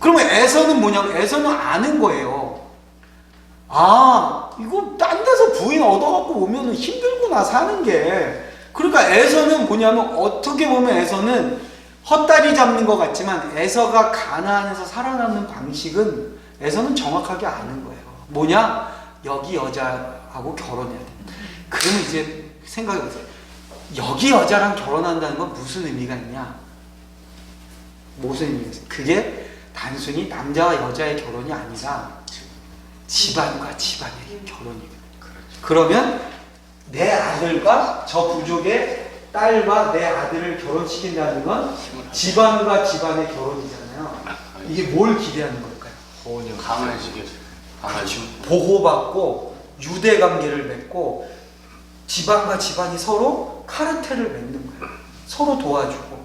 그러면 에서는 뭐냐면 에서는 아는 거예요. 아, 이거 딴 데서 부인 얻어갖고 오면은 힘들구나 사는 게. 그러니까 에서는 뭐냐면, 어떻게 보면 에서는 헛다리 잡는 것 같지만 에서가 가나안에서 살아남는 방식은 에서는 정확하게 아는 거예요. 뭐냐? 여기 여자하고 결혼해야 돼. 그러면 이제 생각해보세요. 여기 여자랑 결혼한다는 건 무슨 의미가 있냐? 무슨 의미가 있어요? 그게 단순히 남자와 여자의 결혼이 아니라 집안과 집안의 결혼이거든요. 그러면 내 아들과 저 부족의 딸과 내 아들을 결혼시킨다는 건 집안과 집안의 결혼이잖아요. 이게 뭘 기대하는 걸까요? 혼영. 강해지겠죠. 강해지고. 보호받고 유대 관계를 맺고 집안과 집안이 서로 카르텔을 맺는 거예요. 서로 도와주고.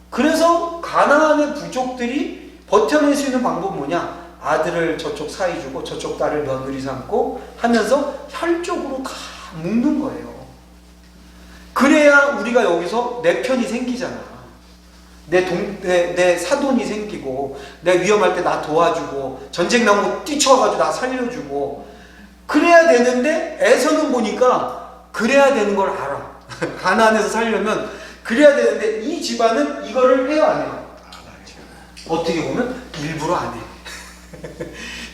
그래서 가나안의 부족들이 버텨낼 수 있는 방법은 뭐냐? 아들을 저쪽 사이 주고 저쪽 딸을 며느리 삼고 하면서 혈족으로 다 묶는 거예요. 그래야 우리가 여기서 내 편이 생기잖아. 내 사돈이 생기고, 내 위험할 때 나 도와주고, 전쟁 나면 뛰쳐와가지고 나 살려주고, 그래야 되는데, 에서는 보니까, 그래야 되는 걸 알아. 가나안에서 살려면, 그래야 되는데, 이 집안은 이거를 해요, 안 해요? 어떻게 보면, 일부러 안 해.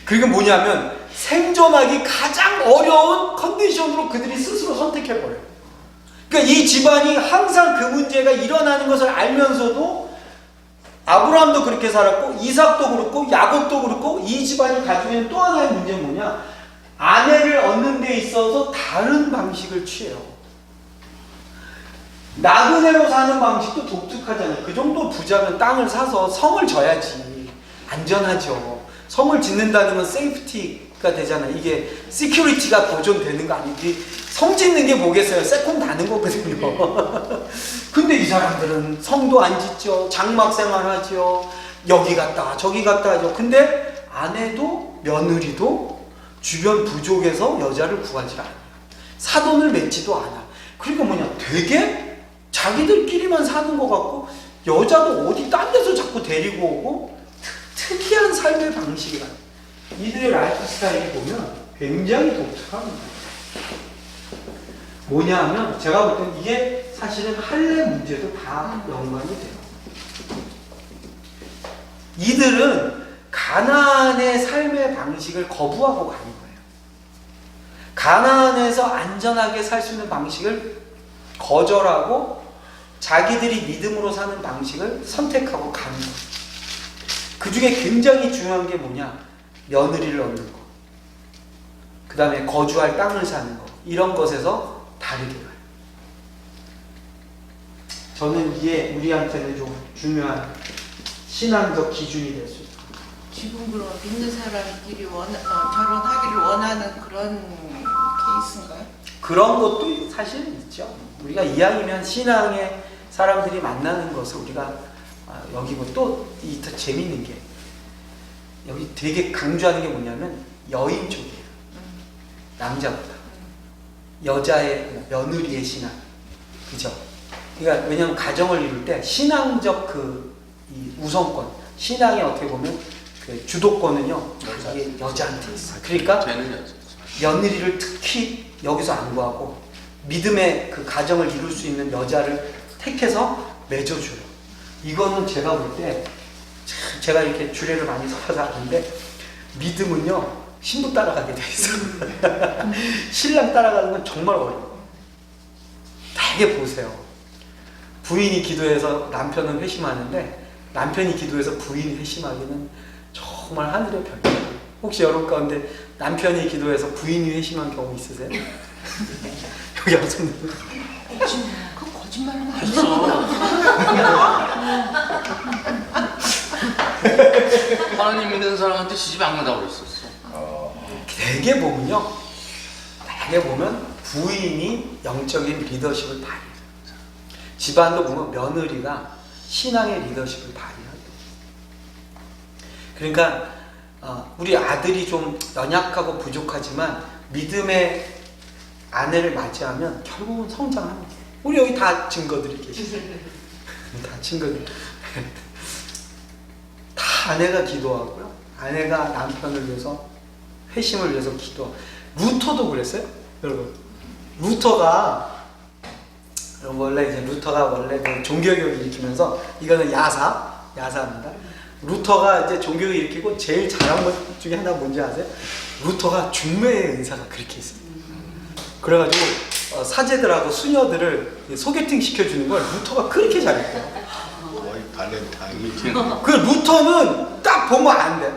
그게 뭐냐면, 생존하기 가장 어려운 컨디션으로 그들이 스스로 선택해버려요. 그러니까 이 집안이 항상 그 문제가 일어나는 것을 알면서도 아브라함도 그렇게 살았고 이삭도 그렇고 야곱도 그렇고 이 집안이 가지고 있는 또 하나의 문제는 뭐냐? 아내를 얻는 데 있어서 다른 방식을 취해요. 나그네로 사는 방식도 독특하잖아요. 그 정도 부자면 땅을 사서 성을 져야지. 안전하죠. 성을 짓는다는 건 세이프티가 되잖아요. 이게 시큐리티가 보존되는 거 아니지. 성 짓는 게 뭐겠어요? 세컨 다는 거거든요. 근데 이 사람들은 성도 안 짓죠. 장막 생활하죠. 여기 갔다 저기 갔다 하죠. 근데 아내도 며느리도 주변 부족에서 여자를 구하지 않아요. 사돈을 맺지도 않아. 그러니까 뭐냐? 되게 자기들끼리만 사는 것 같고 여자도 어디 딴 데서 자꾸 데리고 오고 특이한 삶의 방식이라. 이들의 라이프 스타일을 보면 굉장히 독특합니다. 뭐냐 하면 제가 볼 땐 이게 사실은 할례 문제도 다 연관이 돼요. 이들은 가나안의 삶의 방식을 거부하고 가는 거예요. 가나안에서 안전하게 살 수 있는 방식을 거절하고 자기들이 믿음으로 사는 방식을 선택하고 가는 거예요. 그 중에 굉장히 중요한 게 뭐냐? 며느리를 얻는 거. 그 다음에 거주할 땅을 사는 거. 이런 것에서 다르게 가요. 저는 이게 우리한테는 좀 중요한 신앙적 기준이 될 수 있어요. 지금 그럼 믿는 사람끼리 결혼하기를 원하는 그런 케이스인가요? 그런 것도 사실은 있죠. 우리가 이왕이면 신앙의 사람들이 만나는 것을 우리가 여기고 또 더 재밌는 게 여기 되게 강조하는 게 뭐냐면 여인 쪽이에요. 남자보다. 여자의 며느리의 신앙. 그죠? 그러니까 왜냐하면 가정을 이룰 때 신앙적 이 우선권, 신앙의 어떻게 보면 그 주도권은요, 이게 여자한테 있어요. 그러니까 며느리를 특히 여기서 안 구하고 믿음의 그 가정을 이룰 수 있는 여자를 택해서 맺어줘요. 이거는 제가 볼 때 제가 이렇게 주례를 많이 서서 하는데 믿음은요 신부 따라가게 돼 있어요. 신랑 따라가는 건 정말 어려워요. 되게 보세요. 부인이 기도해서 남편은 회심하는데 남편이 기도해서 부인이 회심하기는 정말 하늘의 별이에요. 혹시 여러분 가운데 남편이 기도해서 부인이 회심한 경험 있으세요? 여기 없었는데. 그건 거짓말하면 안 하나님 믿는 사람한테 시집 안 간다고 그랬었어. 되게 보면 부인이 영적인 리더십을 발휘해요. 집안도 보면 며느리가 신앙의 리더십을 발휘해요. 그러니까 우리 아들이 좀 연약하고 부족하지만 믿음의 아내를 맞이하면 결국은 성장합니다. 우리 여기 다 증거들이 계시죠. 다 증거들. 다 아내가 기도하고요. 아내가 남편을 위해서 회심을 위해서 기도. 루터도 그랬어요, 여러분. 루터가 원래 그 종교개혁을 일으키면서 이거는 야사입니다. 루터가 이제 종교개혁을 일으키고 제일 잘한 것 중에 하나 뭔지 아세요? 루터가 중매의 은사가 그렇게 있어요. 그래가지고 사제들하고 수녀들을 소개팅 시켜주는 걸 루터가 그렇게 잘했대요. 거의 발렌타인. 그 루터는 딱 보면 안 돼.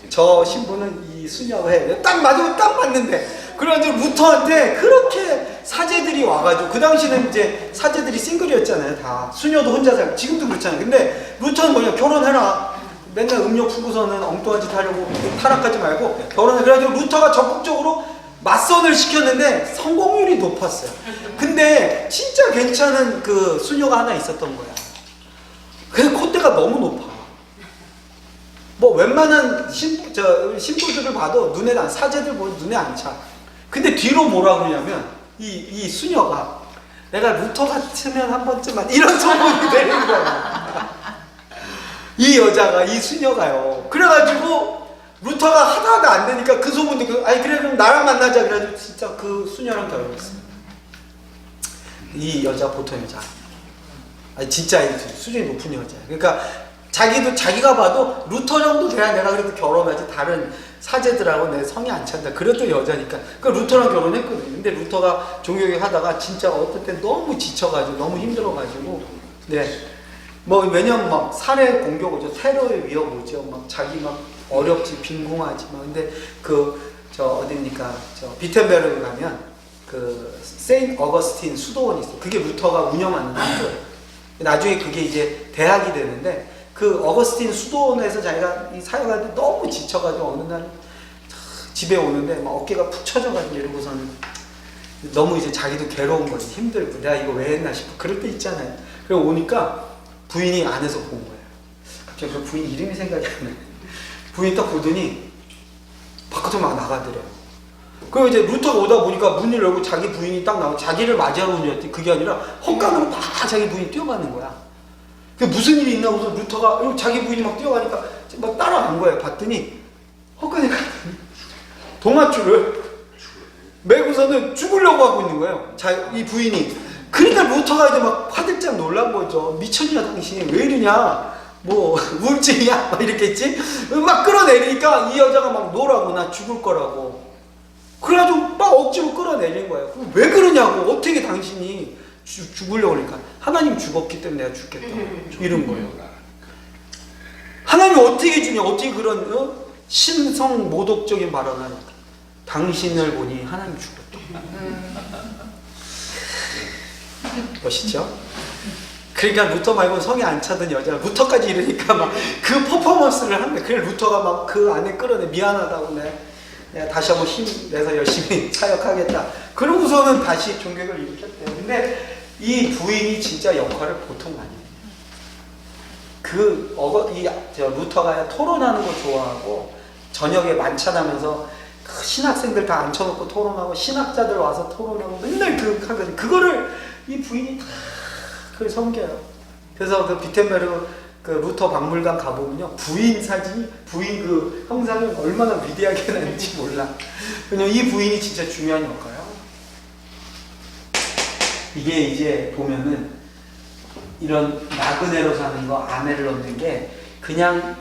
저 신부는 이 수녀가 해. 딱 맞으면 딱 맞는데. 그래가지고 루터한테 그렇게 사제들이 와가지고 그 당시는 이제 사제들이 싱글이었잖아요. 다 수녀도 혼자 살고 지금도 그렇잖아요. 근데 루터는 뭐냐 결혼해라. 맨날 음료 풀고서는 엉뚱한 짓 하려고 타락하지 말고 결혼해. 그래가지고 루터가 적극적으로 맞선을 시켰는데 성공률이 높았어요. 근데 진짜 괜찮은 그 수녀가 하나 있었던 거야. 그 콧대가 너무 높아. 뭐 웬만한 신부들을 봐도 눈에 안 사제들 보면 눈에 안 차. 근데 뒤로 뭐라 그러냐면 이 수녀가 내가 루터 같으면 한 번쯤만 이런 소문이 내는 거야. 이 여자가 이 수녀가요. 그래가지고 루터가 하다가 안 되니까 그 소문 듣고 아니 그래 그럼 나랑 만나자 그래가지고 진짜 그 수녀랑 결혼했어요. 이 여자 보통 여자. 아니 진짜 수준이 높은 여자야. 그러니까 자기가 봐도 루터 정도 돼야 내가 그래도 결혼하지 다른 사제들하고 내 성이 안 찬다. 그래도 여자니까. 그 루터랑 결혼했거든요. 근데 루터가 종교개혁 하다가 진짜 어떨 때 너무 지쳐가지고 너무 힘들어가지고 네. 뭐 왜냐면 막 살해 공격 오죠. 테러의 위협 오죠. 막 자기 막 어렵지 빈궁하지 막. 근데 어딥니까? 비텐베르그 가면 그 세인트 어거스틴 수도원이 있어. 그게 루터가 운영하는 학교예요. 나중에 그게 이제 대학이 되는데 그 어거스틴 수도원에서 자기가 이 사역하는데 너무 지쳐가지고 어느 날 집에 오는데 막 어깨가 푹 처져가지고 이러고서는 너무 이제 자기도 괴로운 거지. 힘들고 내가 이거 왜 했나 싶어. 그럴 때 있잖아요. 그리고 오니까 부인이 안에서 본 거예요. 갑자기 그 부인 이름이 생각이 안 나요. 부인이 딱 보더니 바깥으로 막 나가더래요. 그리고 이제 루터가 오다 보니까 문을 열고 자기 부인이 딱 나오고 자기를 맞이하러 온 줄 알았더니 그게 아니라 헛간으로 막 자기 부인이 뛰어가는 거야. 그게 무슨 일이 있나 해서 루터가 자기 부인이 막 뛰어가니까 막 따라간 거예요. 봤더니 헛간에 갔더니 동아줄을 메고서는 죽으려고 하고 있는 거예요. 이 부인이. 그러니까 루터가 이제 막 화들짝 놀란 거죠. 미쳤냐 당신 왜 이러냐 뭐 우울증이야 막 이렇게 했지. 막 끌어내리니까 이 여자가 막 노라고 나 죽을 거라고. 그래가지고 막 억지로 끌어내린 거예요. 왜 그러냐고. 어떻게 당신이 죽으려고 그러니까 하나님 죽었기 때문에 내가 죽겠다 이런 거예요. 하나님이 어떻게 주냐. 어떻게 그런 신성 모독적인 발언을 하니까. 당신을 보니 하나님 죽었다. 멋있죠? 그러니까 루터 말고 성에 안 차던 여자가 루터까지 이러니까 막 그 퍼포먼스를 하는 거야. 그래 루터가 막 그 안에 끌어내 미안하다고 내가 다시 한번 힘내서 열심히 사역하겠다. 그러고서는 다시 종교를 일으켰대요. 근데 이 부인이 진짜 역할을 보통 많이 해요. 루터가 토론하는 거 좋아하고 저녁에 만찬하면서 신학생들 다 앉혀놓고 토론하고 신학자들 와서 토론하고 맨날 하거든요. 그거를 이 부인이 다 그걸 섬겨요. 그래서 그 비텐베르그 그 루터 박물관 가보면요. 부인 그 형상이 얼마나 위대하게 나는지 몰라. 왜냐면 이 부인이 진짜 중요한 역할이에요. 이게 이제 보면은 이런 나그네로 사는 거, 아내를 얻는 게 그냥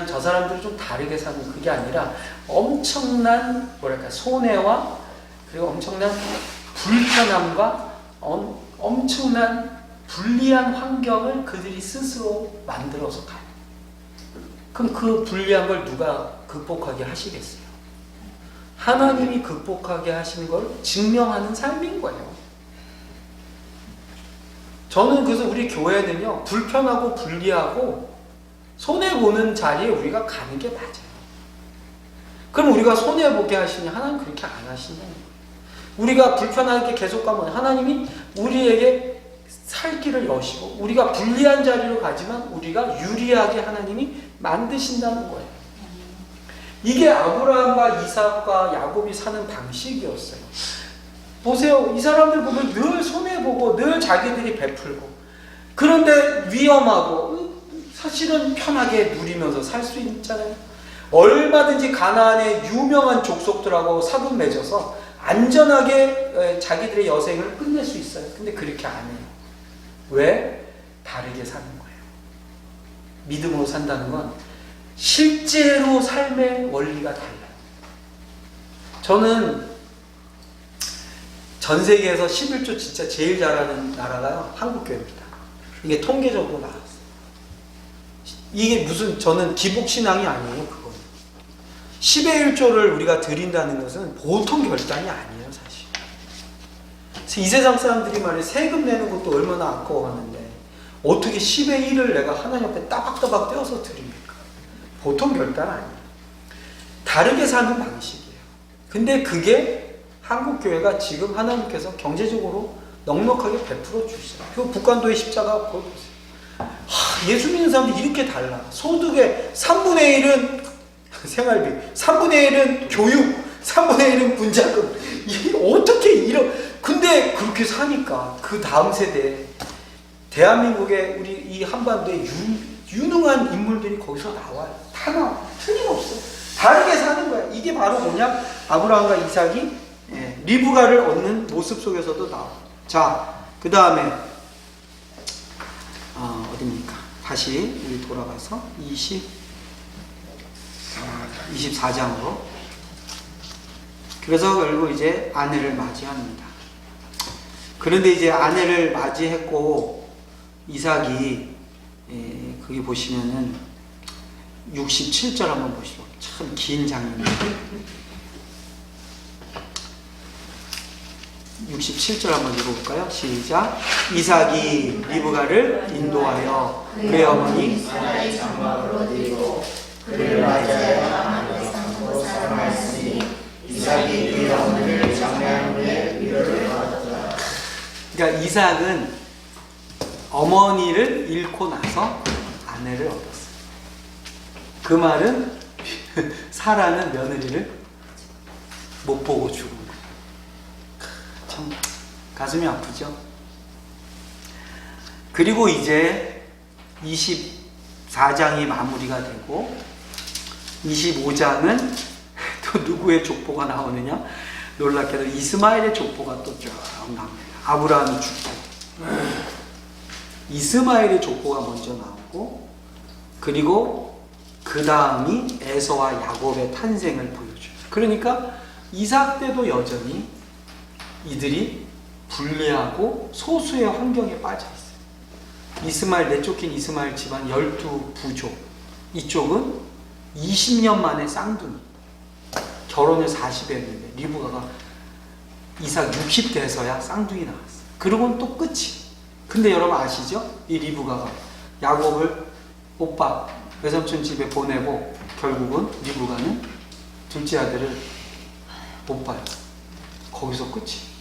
저 사람들이 좀 다르게 사는 그게 아니라 엄청난 손해와 그리고 엄청난 불편함과 엄청난 불리한 환경을 그들이 스스로 만들어서 가요. 그럼 그 불리한 걸 누가 극복하게 하시겠어요? 하나님이 극복하게 하시는 걸 증명하는 삶인 거예요. 저는 그래서 우리 교회는요, 불편하고 불리하고 손해보는 자리에 우리가 가는 게 맞아요. 그럼 우리가 손해보게 하시니 하나님 그렇게 안 하시냐는 거예요. 우리가 불편하게 계속 가면 하나님이 우리에게 살 길을 여시고 우리가 불리한 자리로 가지만 우리가 유리하게 하나님이 만드신다는 거예요. 이게 아브라함과 이삭과 야곱이 사는 방식이었어요. 보세요. 이 사람들 보면 늘 손해보고 늘 자기들이 베풀고 그런데 위험하고 사실은 편하게 누리면서 살 수 있잖아요. 얼마든지 가나안의 유명한 족속들하고 사귐 맺어서 안전하게 자기들의 여생을 끝낼 수 있어요. 근데 그렇게 안 해요. 왜? 다르게 사는 거예요. 믿음으로 산다는 건 실제로 삶의 원리가 달라요. 저는 전 세계에서 11조 진짜 제일 잘하는 나라가요. 한국교회입니다. 이게 통계적으로 나왔어요. 이게 저는 기복신앙이 아니에요. 그건 10의 1조를 우리가 드린다는 것은 보통 결단이 아니에요. 사실 이 세상 사람들이 말이야 세금 내는 것도 얼마나 아까워하는데 어떻게 10의 1을 내가 하나님 앞에 따박따박 떼어서 드립니까? 보통 결단 아니에요. 다르게 사는 방식이에요. 근데 그게 한국교회가 지금 하나님께서 경제적으로 넉넉하게 베풀어 주시잖아요. 그 북한도의 십자가 보세요. 예수 믿는 사람들이 이렇게 달라. 소득의 3분의 1은 생활비, 3분의 1은 교육, 3분의 1은 군자금. 이게 어떻게 이런, 근데 그렇게 사니까 그 다음 세대, 대한민국의 우리 이 한반도에 유능한 인물들이 거기서 나와요. 다 나와. 틀림없어. 다르게 사는 거야. 이게 바로 뭐냐? 아브라함과 이삭이 리브가를 얻는 모습 속에서도 나와. 자, 그 다음에 어디입니까? 다시 우리 돌아가서 24장으로. 그래서 결국 이제 아내를 맞이합니다. 그런데 이제 아내를 맞이했고 이삭이 거기 보시면은 67절 한번 보시죠. 참 긴 장면입니다. 67절 한번 읽어볼까요? 시작. 이삭이 리브가를 인도하여 그의 어머니 사라의 장막으로 들고 그를 맞이하여 아내로 삼고 사랑하였으니 이삭이 그의 어머니를 장례한 후에 위로를 얻었더라. 그러니까 이삭은 어머니를 잃고 나서 아내를 얻었어요. 그 말은 사라는 며느리를 못 보고 죽은 거예요. 참 가슴이 아프죠. 그리고 이제 24장이 마무리가 되고 25장은 또 누구의 족보가 나오느냐? 놀랍게도 이스마엘의 족보가 또 쭉 나옵니다. 아브라함이 죽고 이스마엘의 족보가 먼저 나오고 그리고 그 다음이 에서와 야곱의 탄생을 보여줘요. 그러니까 이삭 때도 여전히 이들이 불리하고 소수의 환경에 빠져 있어요. 이스마엘, 내쫓긴 이스마엘 집안 12부족. 이쪽은 20년 만에 쌍둥이. 결혼을 40에 했는데 리브가가 이삭 60대에서야 쌍둥이 나왔어요. 그러고는 또 끝이. 근데 여러분 아시죠? 이 리브가가 야곱을 오빠 외삼촌 집에 보내고 결국은 리브가는 둘째 아들을 못 봐요. 거기서 끝이.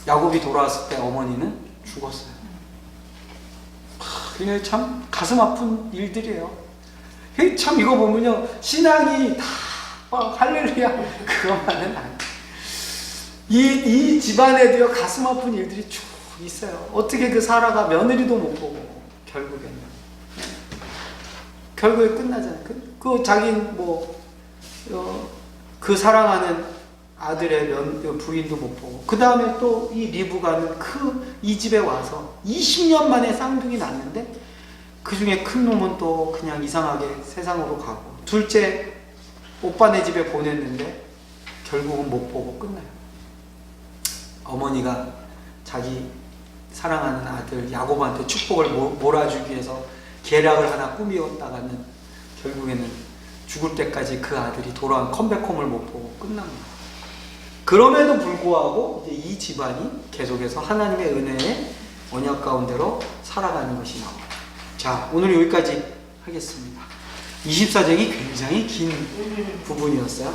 야곱이 돌아왔을 때 어머니는 죽었어요. 그냥 참 가슴 아픈 일들이에요. 참 이거 보면요 신앙이 다 할렐루야 그것만은 아니에요. 이 집안에도요 가슴 아픈 일들이 쭉 있어요. 어떻게 그 사라가 며느리도 못 보고 결국에 끝나잖아요. 그 자기 그 사랑하는 아들의 부인도 못 보고 그 다음에 또 이 리브가는 이 집에 와서 20년 만에 쌍둥이 낳는데 그 중에 큰 놈은 또 그냥 이상하게 세상으로 가고 둘째 오빠네 집에 보냈는데 결국은 못 보고 끝나요. 어머니가 자기 사랑하는 아들 야곱한테 축복을 몰아주기 위해서 계략을 하나 꾸미었다가는 결국에는 죽을 때까지 그 아들이 돌아온 컴백홈을 못 보고 끝납니다. 그럼에도 불구하고 이제 이 집안이 계속해서 하나님의 은혜의 언약 가운데로 살아가는 것이 나옵니다. 자, 오늘 여기까지 하겠습니다. 24장이 굉장히 긴 부분이었어요.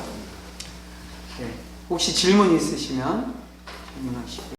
네, 혹시 질문 있으시면 질문하시고